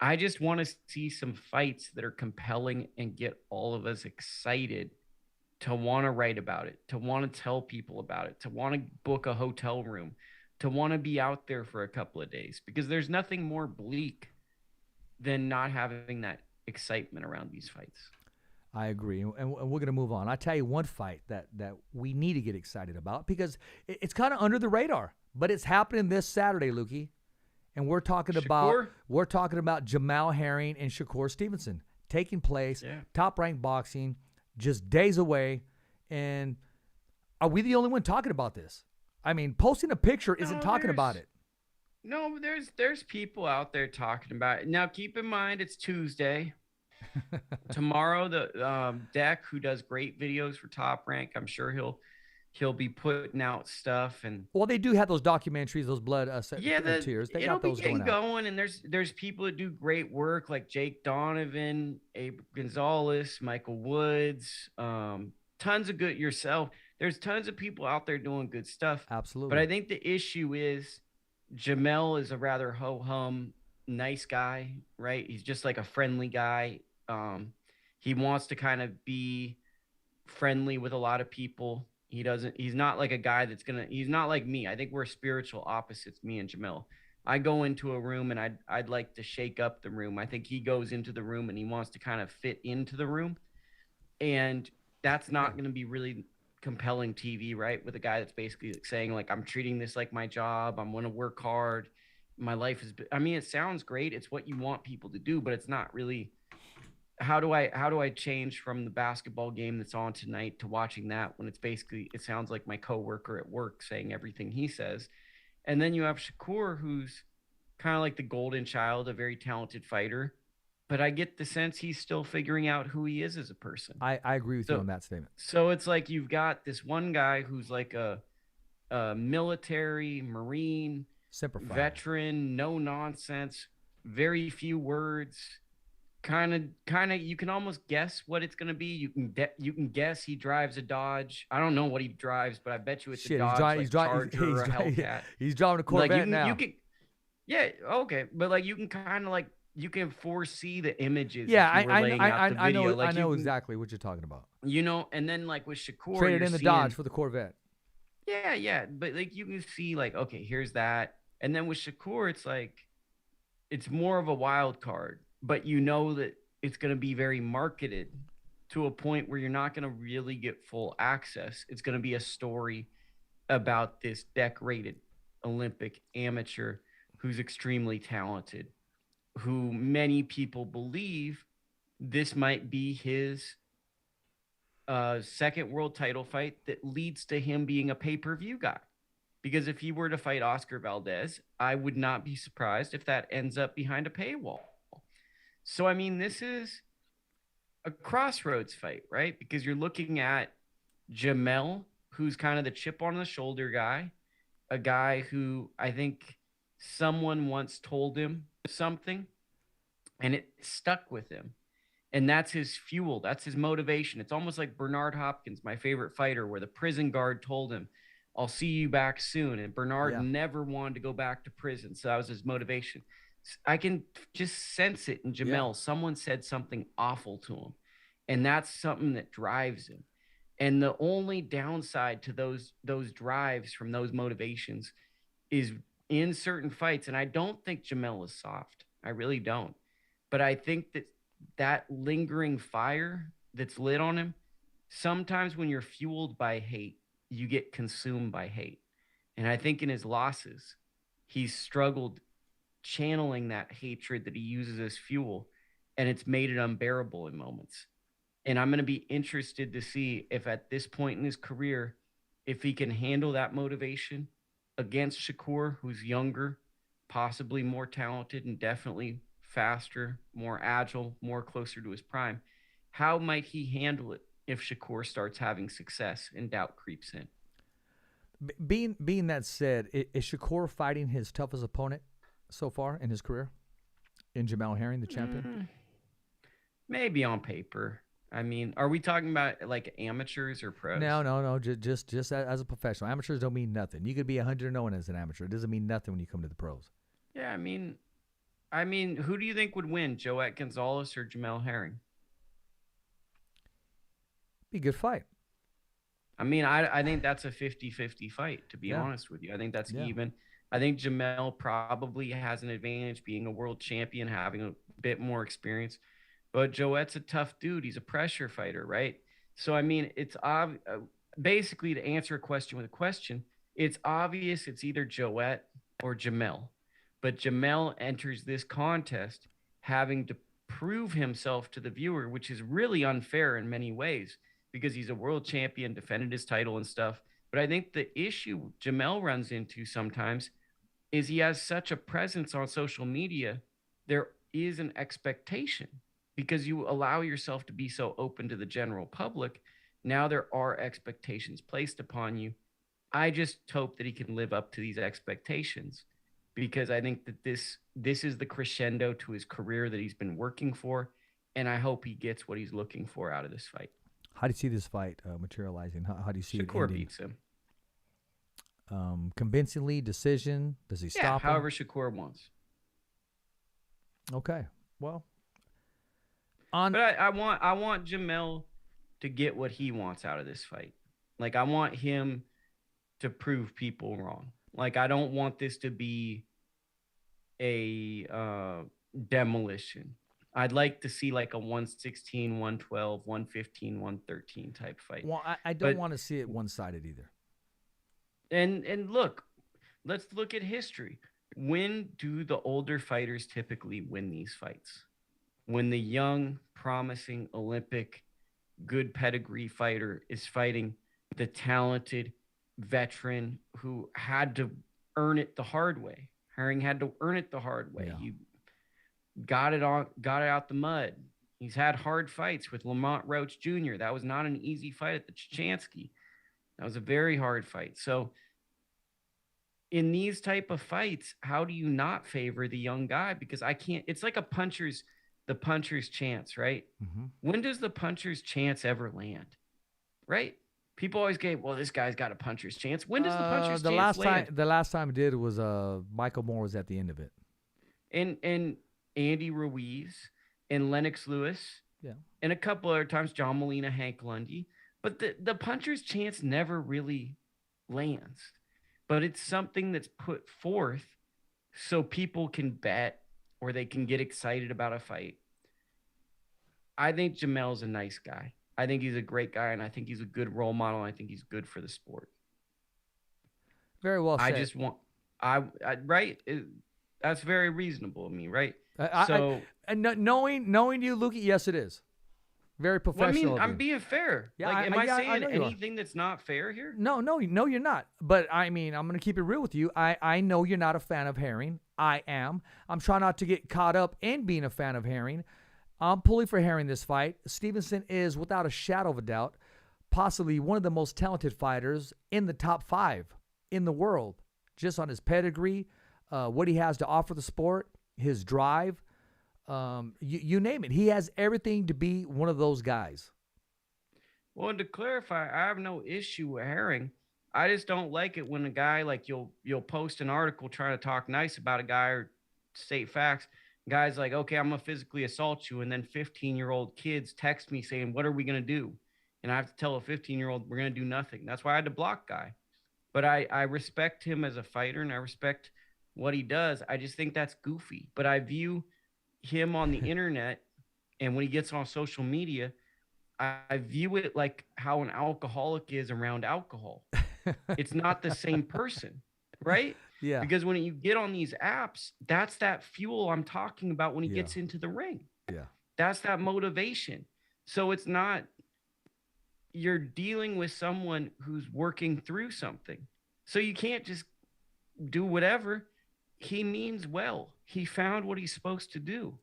I just want to see some fights that are compelling and get all of us excited to want to write about it, to want to tell people about it, to want to book a hotel room, to want to be out there for a couple of days, because there's nothing more bleak than not having that excitement around these fights. I agree, and we're going to move on. I'll tell you one fight that we need to get excited about because it's kind of under the radar, but it's happening this Saturday, Lukie, and we're talking about Jamel Herring and Shakur Stevenson taking place. Yeah. Top Rank Boxing, just days away, and are we the only one talking about this? I mean, posting a picture isn't talking about it. No, there's people out there talking about it. Now, keep in mind it's Tuesday. Tomorrow, the Deck, who does great videos for Top Rank, I'm sure he'll be putting out stuff. And well, they do have those documentaries, those blood tears. They got those going. And there's people that do great work like Jake Donovan, Abe Gonzalez, Michael Woods, tons of good yourself. There's tons of people out there doing good stuff. Absolutely. But I think the issue is Jamel is a rather ho-hum, nice guy, right? He's just like a friendly guy. He wants to kind of be friendly with a lot of people. He's not like a guy he's not like me. I think we're spiritual opposites, me and Jamel. I go into a room and I'd like to shake up the room. I think he goes into the room and he wants to kind of fit into the room. And that's not going to be really compelling TV, right? With a guy that's basically saying like, I'm treating this like my job. I'm going to work hard. My life is, I mean, it sounds great. It's what you want people to do, but it's not really. How do I change from the basketball game that's on tonight to watching that when it's basically, it sounds like my coworker at work saying everything he says. And then you have Shakur, who's kind of like the golden child, a very talented fighter, but I get the sense he's still figuring out who he is as a person. I agree with you on that statement. So it's like, you've got this one guy who's like a military Marine veteran, no nonsense, very few words, kind of you can almost guess what it's going to be. You can guess he drives a Dodge. I don't know what he drives, but I bet you it's a Dodge, Charger or a Hellcat. He's driving a Corvette now. Okay, but like you can kind of like you can foresee the images. Yeah, I know exactly what you're talking about. And then like with Shakur, traded in the Dodge for the Corvette. Yeah. But like you can see, like, okay, here's that. And then with Shakur, it's like it's more of a wild card, but you know that it's going to be very marketed to a point where you're not going to really get full access. It's going to be a story about this decorated Olympic amateur who's extremely talented, who many people believe this might be his second world title fight that leads to him being a pay-per-view guy. Because if he were to fight Oscar Valdez, I would not be surprised if that ends up behind a paywall. So, I mean, this is a crossroads fight, right? Because you're looking at Jamel, who's kind of the chip on the shoulder guy, a guy who I think someone once told him something and it stuck with him. And that's his fuel. That's his motivation. It's almost like Bernard Hopkins, my favorite fighter, where the prison guard told him, I'll see you back soon. And Bernard never wanted to go back to prison. So that was his motivation. I can just sense it in Jamel. Yeah. Someone said something awful to him. And that's something that drives him. And the only downside to those drives from those motivations is in certain fights. And I don't think Jamel is soft. I really don't. But I think that lingering fire that's lit on him, sometimes when you're fueled by hate, you get consumed by hate. And I think in his losses, he's struggled channeling that hatred that he uses as fuel, and it's made it unbearable in moments. And I'm going to be interested to see if at this point in his career, if he can handle that motivation against Shakur, who's younger, possibly more talented, and definitely faster, more agile, more closer to his prime. How might he handle it if Shakur starts having success and doubt creeps in? Being that said, is Shakur fighting his toughest opponent so far in his career? In Jamel Herring, the champion? Maybe on paper. I mean, are we talking about like amateurs or pros? No. Just as a professional. Amateurs don't mean nothing. You could be 100-0 as an amateur. It doesn't mean nothing when you come to the pros. Yeah, I mean, who do you think would win, Joet Gonzalez or Jamel Herring? Be a good fight. I mean, I think that's a 50-50 fight, to be honest with you. I think that's even. I think Jamel probably has an advantage being a world champion, having a bit more experience. But Joet's a tough dude. He's a pressure fighter, right? So, I mean, it's basically to answer a question with a question, it's obvious it's either Joet or Jamel. But Jamel enters this contest having to prove himself to the viewer, which is really unfair in many ways because he's a world champion, defended his title and stuff. But I think the issue Jamel runs into sometimes is he has such a presence on social media. There is an expectation because you allow yourself to be so open to the general public. Now there are expectations placed upon you. I just hope that he can live up to these expectations, because I think that this is the crescendo to his career that he's been working for, and I hope he gets what he's looking for out of this fight. How do you see this fight materializing? How do you see Shakur it ending? beats him. Convincingly, decision? Does he stop him? However Shakur wants. Okay, well. But I want Jamel to get what he wants out of this fight. Like, I want him to prove people wrong. Like, I don't want this to be a demolition. I'd like to see like a 116, 112, 115, 113 type fight. Well, I don't want to see it one-sided either. And look, let's look at history. When do the older fighters typically win these fights? When the young, promising Olympic, good pedigree fighter is fighting the talented veteran who had to earn it the hard way. Herring had to earn it the hard way. Yeah. He got it out the mud. He's had hard fights with Lamont Roach Jr. That was not an easy fight at the Chansky. That was a very hard fight. So in these type of fights, how do you not favor the young guy? Because it's like the puncher's chance, right? Mm-hmm. When does the puncher's chance ever land? Right? People always go, well, this guy's got a puncher's chance. When does the puncher's chance land? The last time it did was Michael Moore was at the end of it. And Andy Ruiz and Lennox Lewis. Yeah. And a couple other times, John Molina, Hank Lundy. But the puncher's chance never really lands, but it's something that's put forth so people can bet or they can get excited about a fight. I think Jamel's a nice guy. I think he's a great guy, and I think he's a good role model. And I think he's good for the sport. Very well said. I just want, right? That's very reasonable of me, right? Knowing you, Lukie, yes, it is. Very professional. Well, I mean, I'm being fair. Yeah, am I saying know anything that's not fair here? No, you're not. But I mean, I'm going to keep it real with you. I know you're not a fan of Herring. I am. I'm trying not to get caught up in being a fan of Herring. I'm pulling for Herring this fight. Stevenson is, without a shadow of a doubt, possibly one of the most talented fighters in the top 5 in the world, just on his pedigree, what he has to offer the sport, his drive. You name it. He has everything to be one of those guys. Well, and to clarify, I have no issue with Herring. I just don't like it when a guy, like, you'll post an article trying to talk nice about a guy or state facts. Guy's like, okay, I'm going to physically assault you. And then 15-year-old kids text me saying, what are we going to do? And I have to tell a 15-year-old we're going to do nothing. That's why I had to block guy. But I respect him as a fighter, and I respect what he does. I just think that's goofy. But I view him on the internet, and when he gets on social media, I view it like how an alcoholic is around alcohol. It's not the same person, right? Yeah. Because when you get on these apps, that's that fuel I'm talking about when he gets into the ring. Yeah. That's that motivation. So it's not, you're dealing with someone who's working through something. So you can't just do whatever. He means well. He found what he's supposed to do.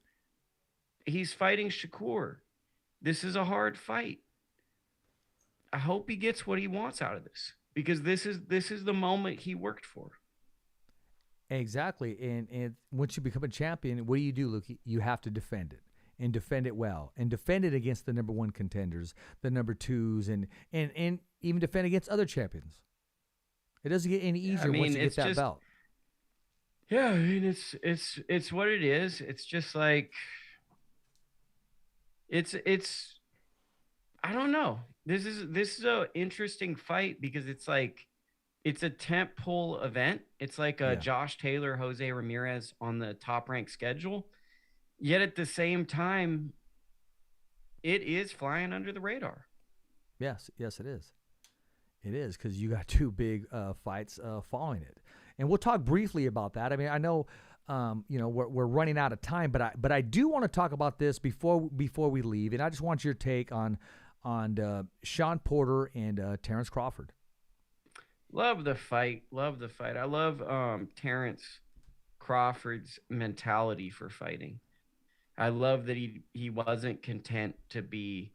He's fighting Shakur. This is a hard fight. I hope he gets what he wants out of this, because this is the moment he worked for. Exactly. And once you become a champion, what do, Lukie? You have to defend it, and defend it well, and defend it against the number 1 contenders, the number 2s, and even defend against other champions. It doesn't get any easier once you get that belt. Yeah, I mean, it's what it is. It's just like, it's I don't know. This is a interesting fight, because it's like, it's a tentpole event. It's like a Josh Taylor, Jose Ramirez on the Top Rank schedule. Yet at the same time, it is flying under the radar. Yes, it is. It is, because you got 2 big fights following it. And we'll talk briefly about that. I mean, I know, we're running out of time, but I do want to talk about this before we leave. And I just want your take on Sean Porter and Terrence Crawford. Love the fight. I love Terrence Crawford's mentality for fighting. I love that he wasn't content to be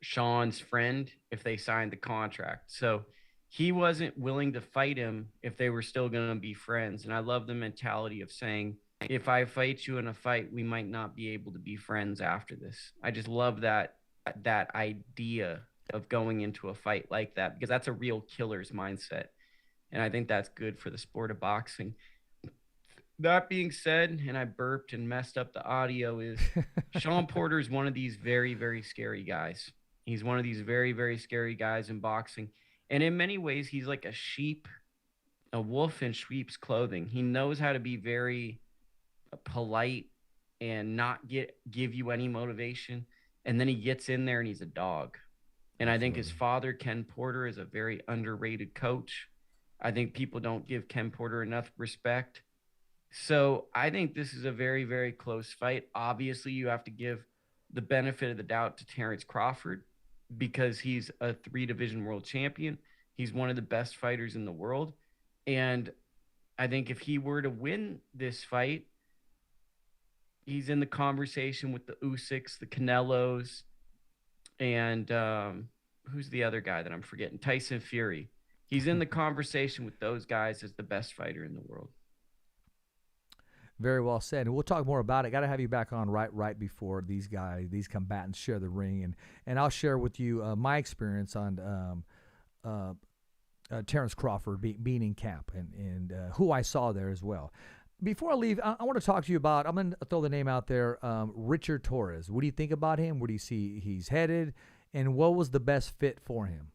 Sean's friend if they signed the contract. So he wasn't willing to fight him if they were still going to be friends. And I love the mentality of saying, if I fight you in a fight, we might not be able to be friends after this. I just love that idea of going into a fight like that, because that's a real killer's mindset. And I think that's good for the sport of boxing. That being said, and I burped and messed up the audio, is Sean Porter is one of these very, very scary guys. He's one of these very, very scary guys in boxing. And in many ways, he's like a wolf in sheep's clothing. He knows how to be very polite and not give you any motivation. And then he gets in there and he's a dog. And I think his father, Ken Porter, is a very underrated coach. I think people don't give Ken Porter enough respect. So I think this is a very, very close fight. Obviously, you have to give the benefit of the doubt to Terrence Crawford, because he's a 3-division world champion. He's one of the best fighters in the world. And I think if he were to win this fight, he's in the conversation with the Usyks, the Canelos, and who's the other guy that I'm forgetting? Tyson Fury. He's in the conversation with those guys as the best fighter in the world. Very well said. And we'll talk more about it. Got to have you back on right before these combatants share the ring. And I'll share with you my experience on Terrence Crawford being in camp and who I saw there as well. Before I leave, I want to talk to you about, I'm going to throw the name out there, Richard Torres. What do you think about him? Where do you see he's headed? And what was the best fit for him?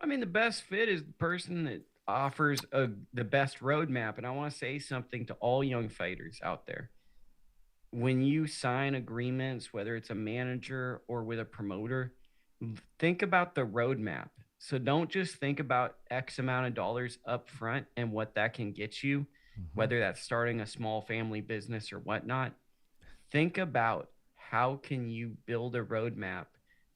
I mean, the best fit is the person that offers the best roadmap. And I want to say something to all young fighters out there. When you sign agreements, whether it's a manager or with a promoter, think about the roadmap. So don't just think about X amount of dollars up front and what that can get you, whether that's starting a small family business or whatnot. Think about how can you build a roadmap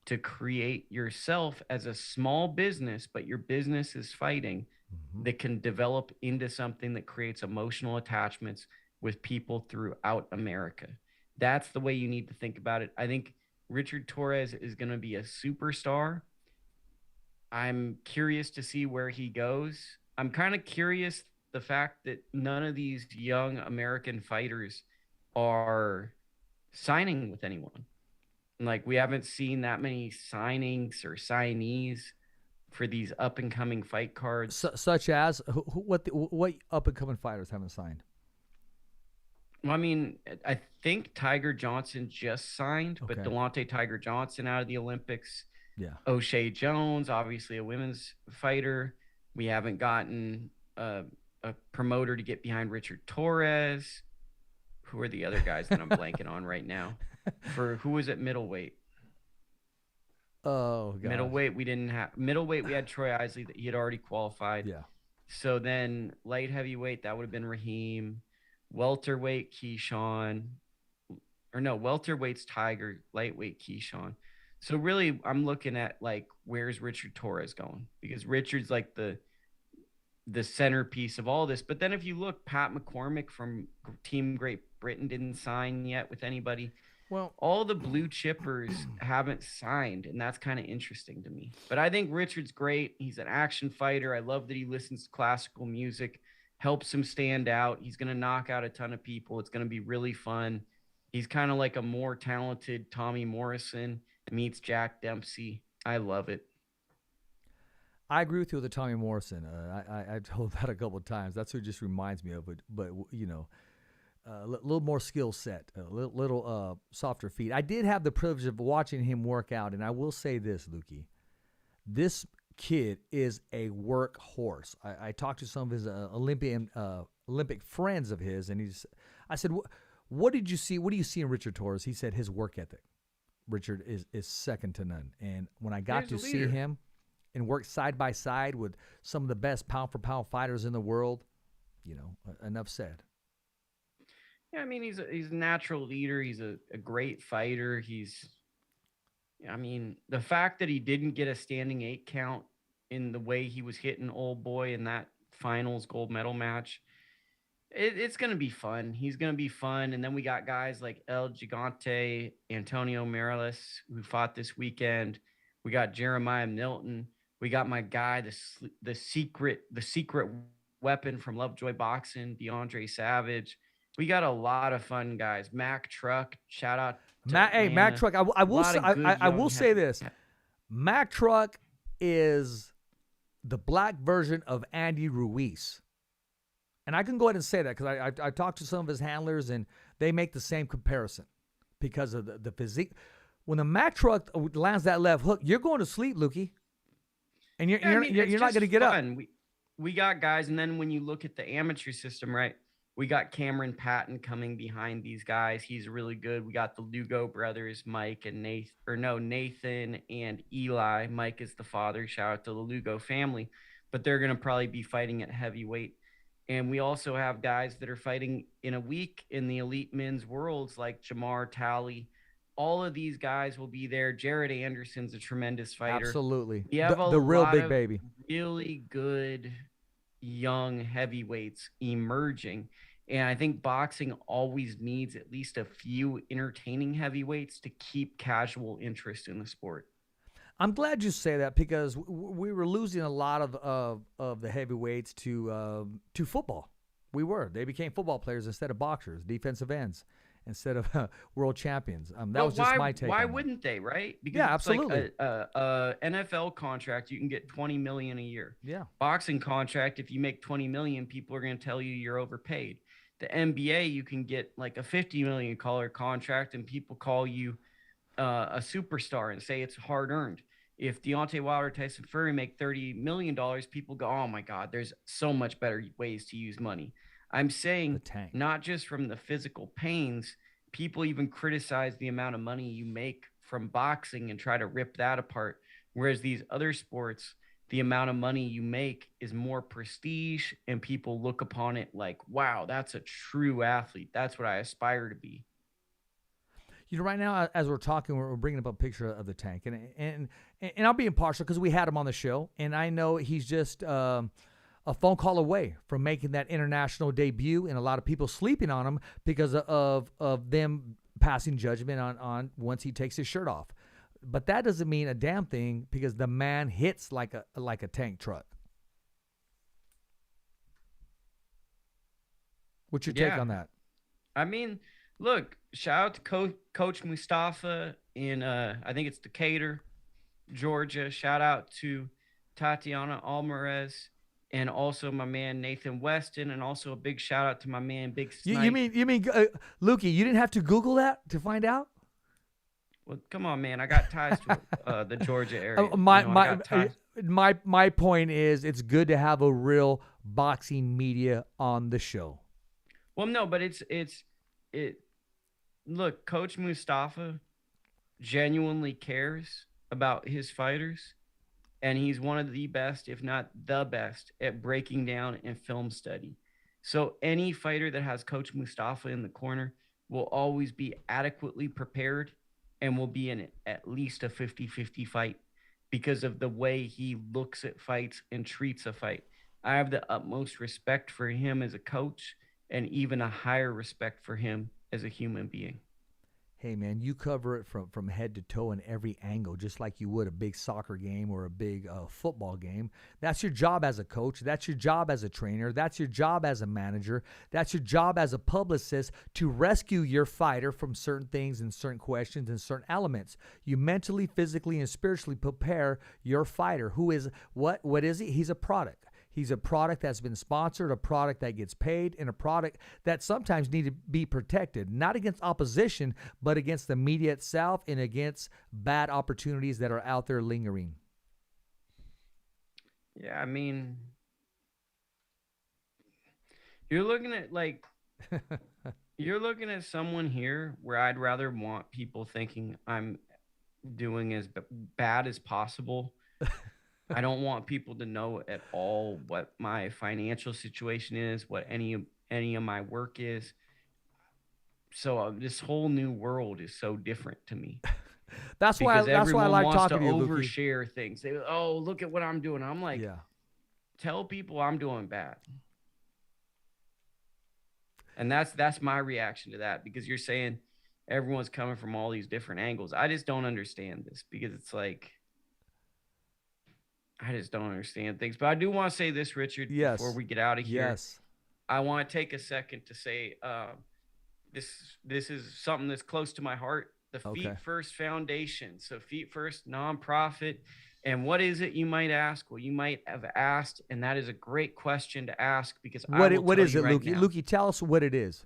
to create yourself as a small business, but your business is fighting, that can develop into something that creates emotional attachments with people throughout America. That's the way you need to think about it. I think Richard Torres is going to be a superstar. I'm curious to see where he goes. I'm kind of curious the fact that none of these young American fighters are signing with anyone. Like, we haven't seen that many signings or signees for these up and coming fight cards. Such as what up and coming fighters haven't signed? Well, I mean, I think Tiger Johnson just signed, but Delonte Tiger Johnson out of the Olympics. Yeah. O'Shea Jones, obviously a women's fighter. We haven't gotten a promoter to get behind Richard Torres. Who are the other guys that I'm blanking on right now? For who was it, middleweight? Oh, God. Middleweight, we didn't have middleweight. We had Troy Isley that he had already qualified. Yeah. So then light heavyweight, that would have been Raheem. Welterweight, Keyshawn. Or no, welterweight's Tiger. Lightweight, Keyshawn. So really, I'm looking at, like, where's Richard Torres going? Because Richard's like the centerpiece of all this. But then if you look, Pat McCormick from Team Great Britain didn't sign yet with anybody. Well, all the blue chippers haven't signed, and that's kind of interesting to me. But I think Richard's great. He's an action fighter. I love that he listens to classical music, helps him stand out. He's going to knock out a ton of people. It's going to be really fun. He's kind of like a more talented Tommy Morrison meets Jack Dempsey. I love it. I agree with you with the Tommy Morrison. I've told that a couple of times. That's who it just reminds me of. But you know, a little more skill set, a little softer feet. I did have the privilege of watching him work out, and I will say this, Lukie. This kid is a workhorse. I talked to some of his Olympic friends of his, and I said, what did you see? What do you see in Richard Torres? He said his work ethic. Richard is second to none. And when I got to see him and work side by side with some of the best pound-for-pound fighters in the world, you know, enough said. Yeah, I mean, he's a natural leader. He's a great fighter. I mean, the fact that he didn't get a standing 8 count in the way he was hitting Old Boy in that finals gold medal match, it's going to be fun. He's going to be fun. And then we got guys like El Gigante, Antonio Morales, who fought this weekend. We got Jeremiah Milton. We got my guy, the secret weapon from Lovejoy Boxing, DeAndre Savage. We got a lot of fun guys. Mac Truck, shout out to Mac Truck. I will say this. Mac Truck is the black version of Andy Ruiz. And I can go ahead and say that because I talked to some of his handlers, and they make the same comparison because of the physique. When the Mac Truck lands that left hook, you're going to sleep, Lukie. And you're not going to get up. We got guys, and then when you look at the amateur system, right, we got Cameron Patton coming behind these guys. He's really good. We got the Lugo brothers, Mike and Nathan and Eli. Mike is the father. Shout out to the Lugo family. But they're going to probably be fighting at heavyweight. And we also have guys that are fighting in a week in the elite men's worlds like Jamar Talley. All of these guys will be there. Jared Anderson's a tremendous fighter. Absolutely. We have the real big baby. Really good young heavyweights emerging. And I think boxing always needs at least a few entertaining heavyweights to keep casual interest in the sport. I'm glad you say that because we were losing a lot of the heavyweights to football. They became football players instead of boxers, defensive ends instead of world champions. That was just my take. Why wouldn't they, right? Because yeah, absolutely. Like a NFL contract, you can get $20 million a year. Yeah. Boxing contract, if you make $20 million, people are going to tell you you're overpaid. The NBA, you can get like a $50 million contract, and people call you a superstar and say it's hard earned. if Deontay Wilder, Tyson Fury make $30 million, people go, oh my God, there's so much better ways to use money. I'm saying not just from the physical pains, people even criticize the amount of money you make from boxing and try to rip that apart. Whereas these other sports, the amount of money you make is more prestige, and people look upon it like, wow, that's a true athlete. That's what I aspire to be. You know, right now, as we're talking, we're bringing up a picture of the Tank, and I'll be impartial because we had him on the show, and I know he's just a phone call away from making that international debut, and a lot of people sleeping on him because of them passing judgment on once he takes his shirt off. But that doesn't mean a damn thing because the man hits like a tank truck. What's your take on that? I mean, look, shout out to Coach Mustafa in, I think it's Decatur, Georgia. Shout out to Tatiana Alvarez and also my man Nathan Weston, and also a big shout out to my man Big Snipe. You mean Lukie? You didn't have to Google that to find out? Well, come on, man. I got ties to the Georgia area. My point is, it's good to have a real boxing media on the show. Well, no, but look, Coach Mustafa genuinely cares about his fighters, and he's one of the best, if not the best, at breaking down and film study. So any fighter that has Coach Mustafa in the corner will always be adequately prepared and will be in at least a 50-50 fight because of the way he looks at fights and treats a fight. I have the utmost respect for him as a coach, and even a higher respect for him as a human being. Hey, man, you cover it from head to toe in every angle, just like you would a big soccer game or a big football game. That's your job as a coach. That's your job as a trainer. That's your job as a manager. That's your job as a publicist to rescue your fighter from certain things and certain questions and certain elements. You mentally, physically, and spiritually prepare your fighter. Who is what is he? He's a product. He's a product that's been sponsored, a product that gets paid, and a product that sometimes need to be protected, not against opposition, but against the media itself and against bad opportunities that are out there lingering. Yeah, I mean, you're looking at you're looking at someone here where I'd rather want people thinking I'm doing as bad as possible. I don't want people to know at all what my financial situation is, what any of my work is. So this whole new world is so different to me. That's why I like talking to you, Lukie. Overshare things. They, oh, look at what I'm doing. I'm like, yeah. Tell people I'm doing bad. And that's my reaction to that, because you're saying everyone's coming from all these different angles. I just don't understand this, because it's like, I just don't understand things. But I do want to say this, Richard, before we get out of here. Yes. I want to take a second to say this is something that's close to my heart. The Feet First Foundation. So Feet First nonprofit. And what is it, you might ask? Well, you might have asked, and that is a great question to ask, because what is it, Lukie? Lukie, tell us what it is.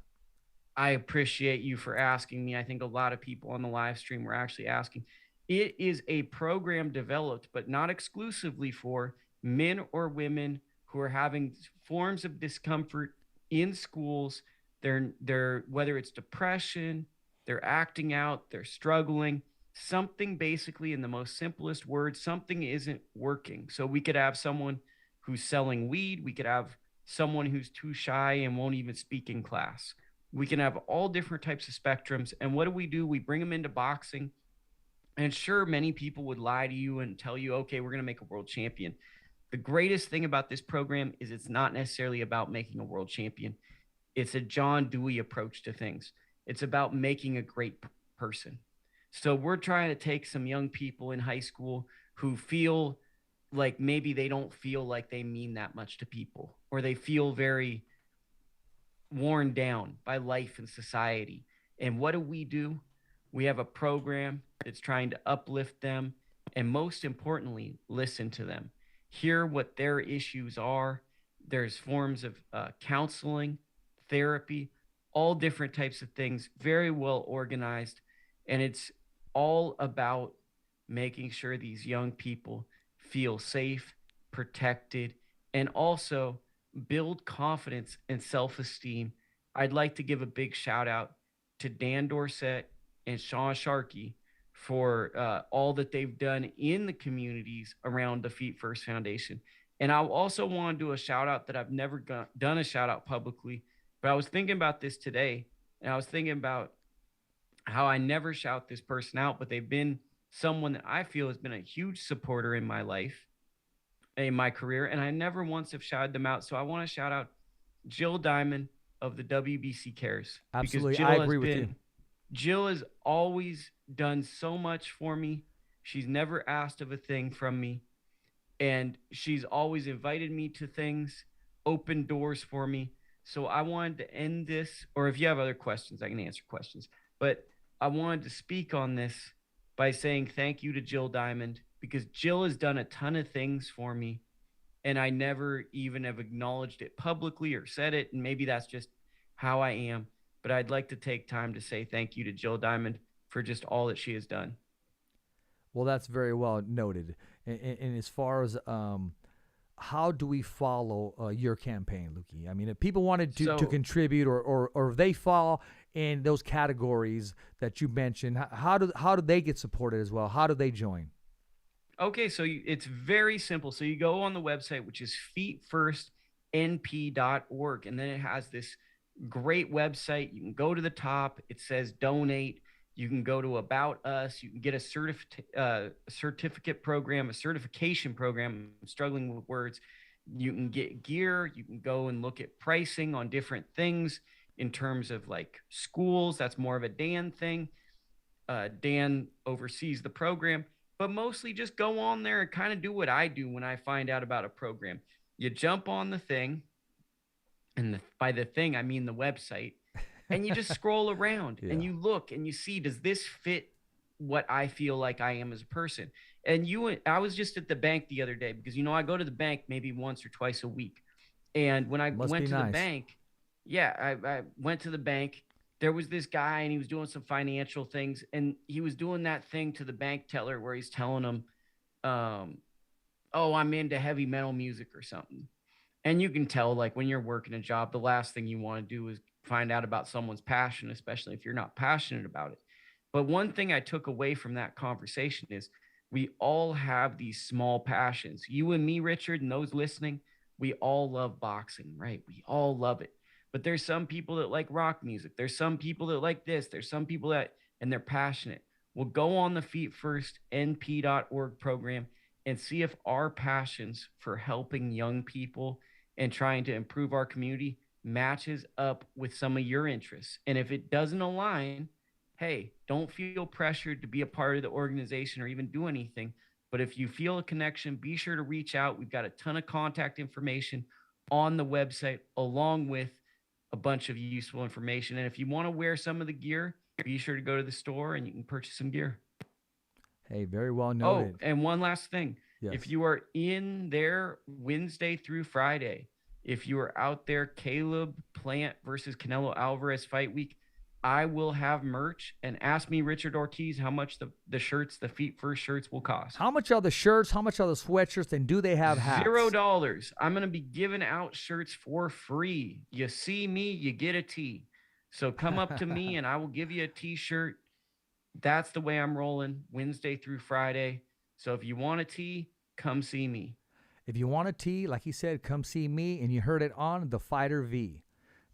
I appreciate you for asking me. I think a lot of people on the live stream were actually asking. It is a program developed, but not exclusively, for men or women who are having forms of discomfort in schools. They're whether it's depression, they're acting out, they're struggling, something, basically, in the most simplest words, something isn't working. So we could have someone who's selling weed. We could have someone who's too shy and won't even speak in class. We can have all different types of spectrums. And what do? We bring them into boxing. And sure, many people would lie to you and tell you, okay, we're going to make a world champion. The greatest thing about this program is it's not necessarily about making a world champion. It's a John Dewey approach to things. It's about making a great person. So we're trying to take some young people in high school who feel like maybe they don't feel like they mean that much to people, or they feel very worn down by life and society. And what do? We have a program that's trying to uplift them, and most importantly, listen to them, hear what their issues are. There's forms of counseling, therapy, all different types of things, very well organized. And it's all about making sure these young people feel safe, protected, and also build confidence and self esteem. I'd like to give a big shout out to Dan Dorsett and Sean Sharkey for all that they've done in the communities around the Feet First Foundation. And I also want to do a shout out that I've never done a shout out publicly, but I was thinking about this today, and I was thinking about how I never shout this person out, but they've been someone that I feel has been a huge supporter in my life, in my career, and I never once have shouted them out. So I want to shout out Jill Diamond of the WBC Cares. Absolutely, Jill I agree with you. Jill has always done so much for me. She's never asked of a thing from me, and she's always invited me to things, opened doors for me. So I wanted to end this, or if you have other questions, I can answer questions. But I wanted to speak on this by saying thank you to Jill Diamond, because Jill has done a ton of things for me, and I never even have acknowledged it publicly or said it, and maybe that's just how I am. But I'd like to take time to say thank you to Jill Diamond for just all that she has done. Well, that's very well noted. And as far as how do we follow your campaign, Lukie? I mean, if people wanted to contribute or if they fall in those categories that you mentioned, how do they get supported as well? How do they join? Okay, so it's very simple. So you go on the website, which is feetfirstnp.org, and then it has this great website. You can go to the top. It says donate. You can go to About Us. You can get a certificate program, a certification program. I'm struggling with words. You can get gear. You can go and look at pricing on different things in terms of like schools. That's more of a Dan thing. Dan oversees the program. But mostly just go on there and kind of do what I do when I find out about a program. You jump on the thing, and by the thing, I mean the website, and you just scroll around and you look and you see, does this fit what I feel like I am as a person? And I was just at the bank the other day because, I go to the bank maybe once or twice a week. And when I went to the bank, I went to the bank. There was this guy, and he was doing some financial things, and he was doing that thing to the bank teller where he's telling him, oh, I'm into heavy metal music or something. And you can tell, like, when you're working a job, the last thing you want to do is find out about someone's passion, especially if you're not passionate about it. But one thing I took away from that conversation is we all have these small passions. You and me, Richard, and those listening, we all love boxing, right? We all love it. But there's some people that like rock music. There's some people that like this. There's some people and they're passionate. Well, go on the feetfirstnp.org program and see if our passions for helping young people and trying to improve our community matches up with some of your interests. And if it doesn't align, hey, don't feel pressured to be a part of the organization or even do anything. But if you feel a connection, be sure to reach out. We've got a ton of contact information on the website, along with a bunch of useful information. And if you want to wear some of the gear, be sure to go to the store and you can purchase some gear. Hey, very well noted. Oh, and one last thing. Yes. If you are in there Wednesday through Friday, if you are out there, Caleb Plant versus Canelo Alvarez fight week, I will have merch. And ask me, Richard Ortiz, how much the shirts, the Feet First shirts will cost. How much are the shirts? How much are the sweatshirts? And do they have hats? $0. I'm going to be giving out shirts for free. You see me, you get a tee. So come up to me and I will give you a t-shirt. That's the way I'm rolling Wednesday through Friday. So if you want a tee, come see me. If you want a tee, like he said, come see me. And you heard it on The Fighter V.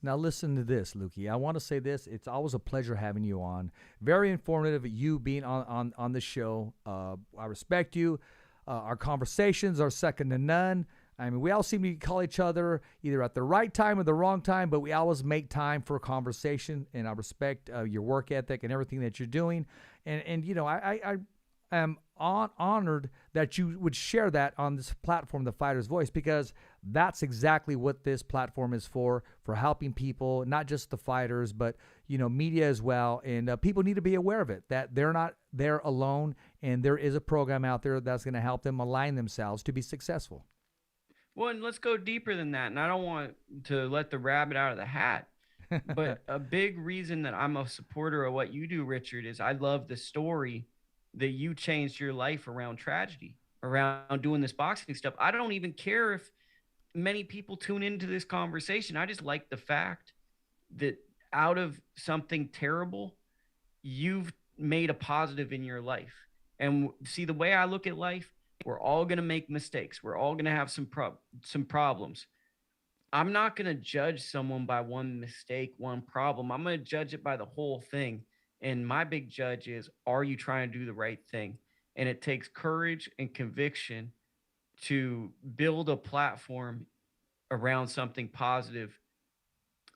Now listen to this, Lukie. I want to say this. It's always a pleasure having you on. Very informative, you being on the show. I respect you. Our conversations are second to none. I mean, we all seem to call each other either at the right time or the wrong time, but we always make time for a conversation, and I respect your work ethic and everything that you're doing. And I am honored that you would share that on this platform, The Fighter's Voice, because that's exactly what this platform is for helping people, not just the fighters, but, media as well. And people need to be aware of it, that they're not there alone, and there is a program out there that's going to help them align themselves to be successful. Well, and let's go deeper than that. And I don't want to let the rabbit out of the hat, but a big reason that I'm a supporter of what you do, Richard, is I love the story that you changed your life around tragedy, around doing this boxing stuff. I don't even care if many people tune into this conversation. I just like the fact that out of something terrible, you've made a positive in your life. And see, the way I look at life, we're all going to make mistakes. We're all going to have some problems. I'm not going to judge someone by one mistake, one problem. I'm going to judge it by the whole thing. And my big judge is, are you trying to do the right thing? And it takes courage and conviction to build a platform around something positive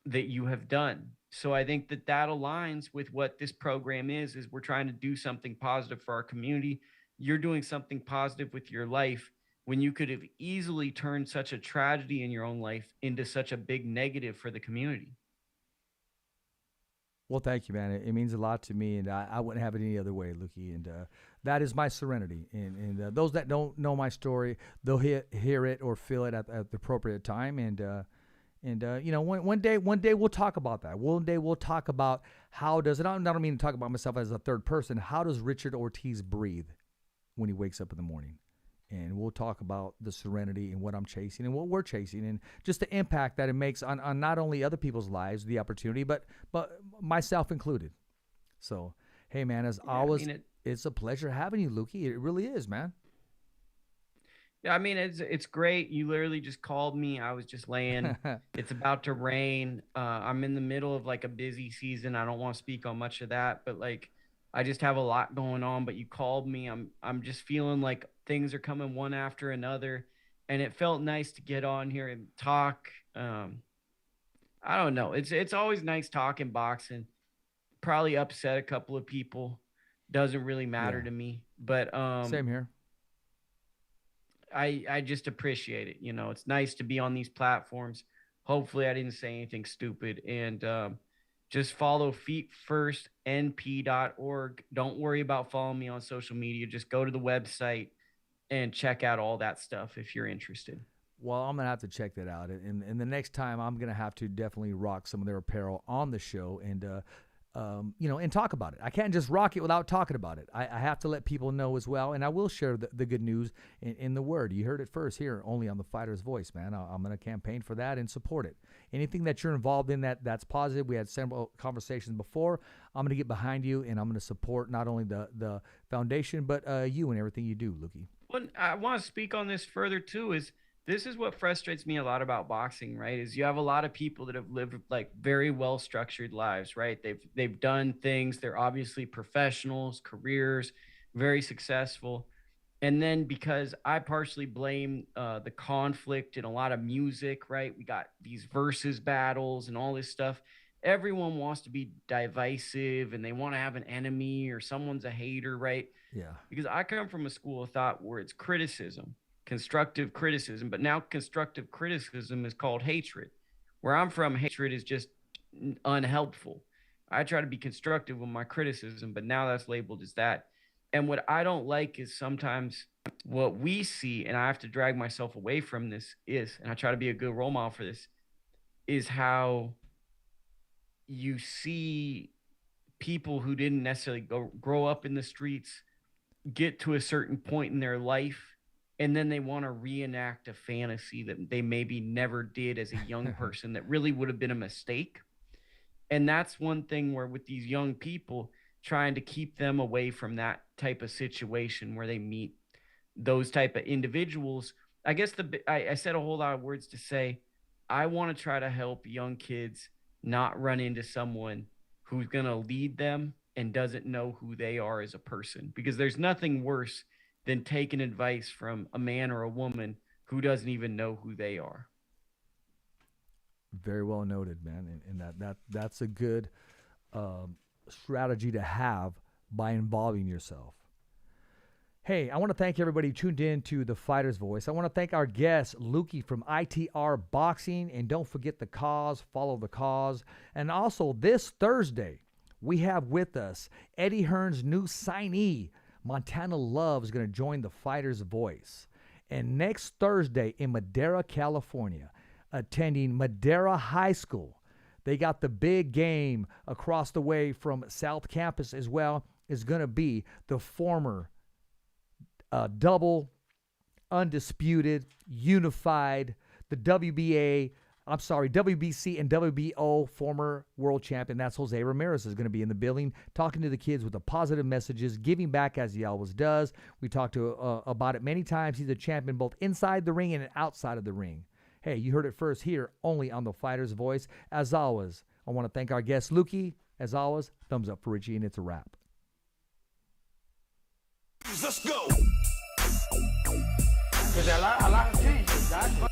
that you have done. So I think that aligns with what this program is we're trying to do something positive for our community. You're doing something positive with your life when you could have easily turned such a tragedy in your own life into such a big negative for the community. Well, thank you, man. It means a lot to me, and I wouldn't have it any other way, Lukie. And that is my serenity. And those that don't know my story, they'll hear it or feel it at the appropriate time. And you know, one day we'll talk about that. One day we'll talk about how does, and I don't mean to talk about myself as a third person, how does Richard Ortiz breathe when he wakes up in the morning? And we'll talk about the serenity and what I'm chasing and what we're chasing and just the impact that it makes on not only other people's lives, the opportunity, but myself included. So, hey, man, as always, it's a pleasure having you, Lukie. It really is, man. Yeah, I mean, it's great. You literally just called me. I was just laying. It's about to rain. I'm in the middle of like a busy season. I don't want to speak on much of that, but like I just have a lot going on. But you called me. I'm just feeling like things are coming one after another, and it felt nice to get on here and talk. I don't know. It's always nice talking boxing. Probably upset a couple of people. Doesn't really matter to me. But same here. I just appreciate it. You know, it's nice to be on these platforms. Hopefully I didn't say anything stupid. And just follow feetfirstnp.org. Don't worry about following me on social media. Just go to the website and check out all that stuff if you're interested. Well, I'm going to have to check that out. And the next time I'm going to have to definitely rock some of their apparel on the show and, you know, and talk about it. I can't just rock it without talking about it. I have to let people know as well, and I will share the good news in the word. You heard it first here, only on the Fighter's Voice, man. I'm going to campaign for that and support it. Anything that you're involved in that's positive. We had several conversations before. I'm going to get behind you, and I'm going to support not only the foundation, but you and everything you do, Lukie. Well, I want to speak on this further, too, this is what frustrates me a lot about boxing, right? Is you have a lot of people that have lived like very well-structured lives, right? They've done things. They're obviously professionals, careers, very successful. And then because I partially blame the conflict in a lot of music, right? We got these versus battles and all this stuff. Everyone wants to be divisive and they want to have an enemy or someone's a hater, right? Yeah. Because I come from a school of thought where it's criticism. Constructive criticism, but now constructive criticism is called hatred. Where I'm from, hatred is just unhelpful. I try to be constructive with my criticism, but now that's labeled as that. And what I don't like is sometimes what we see, and I have to drag myself away from this is, and I try to be a good role model for this, is how you see people who didn't necessarily grow up in the streets get to a certain point in their life, and then they want to reenact a fantasy that they maybe never did as a young person that really would have been a mistake. And that's one thing where with these young people, trying to keep them away from that type of situation where they meet those type of individuals. I guess I said a whole lot of words to say, I want to try to help young kids not run into someone who's going to lead them and doesn't know who they are as a person, because there's nothing worse than taking advice from a man or a woman who doesn't even know who they are. Very well noted, man. And that's a good strategy to have by involving yourself. Hey, I want to thank everybody who tuned in to The Fighter's Voice. I want to thank our guest, Lukie from ITR Boxing. And don't forget the cause, follow the cause. And also this Thursday, we have with us Eddie Hearn's new signee, Montana Love, is going to join The Fighter's Voice. And next Thursday in Madera, California, attending Madera High School. They got the big game across the way from South Campus as well. is going to be the former double, undisputed, unified, the WBC and WBO former world champion. That's Jose Ramirez is going to be in the building, talking to the kids with the positive messages, giving back as he always does. We talked about it many times. He's a champion both inside the ring and outside of the ring. Hey, you heard it first here, only on the Fighter's Voice. As always, I want to thank our guest, Lukie. As always, thumbs up for Richie, and it's a wrap. Let's go. Because a lot of changes. That's what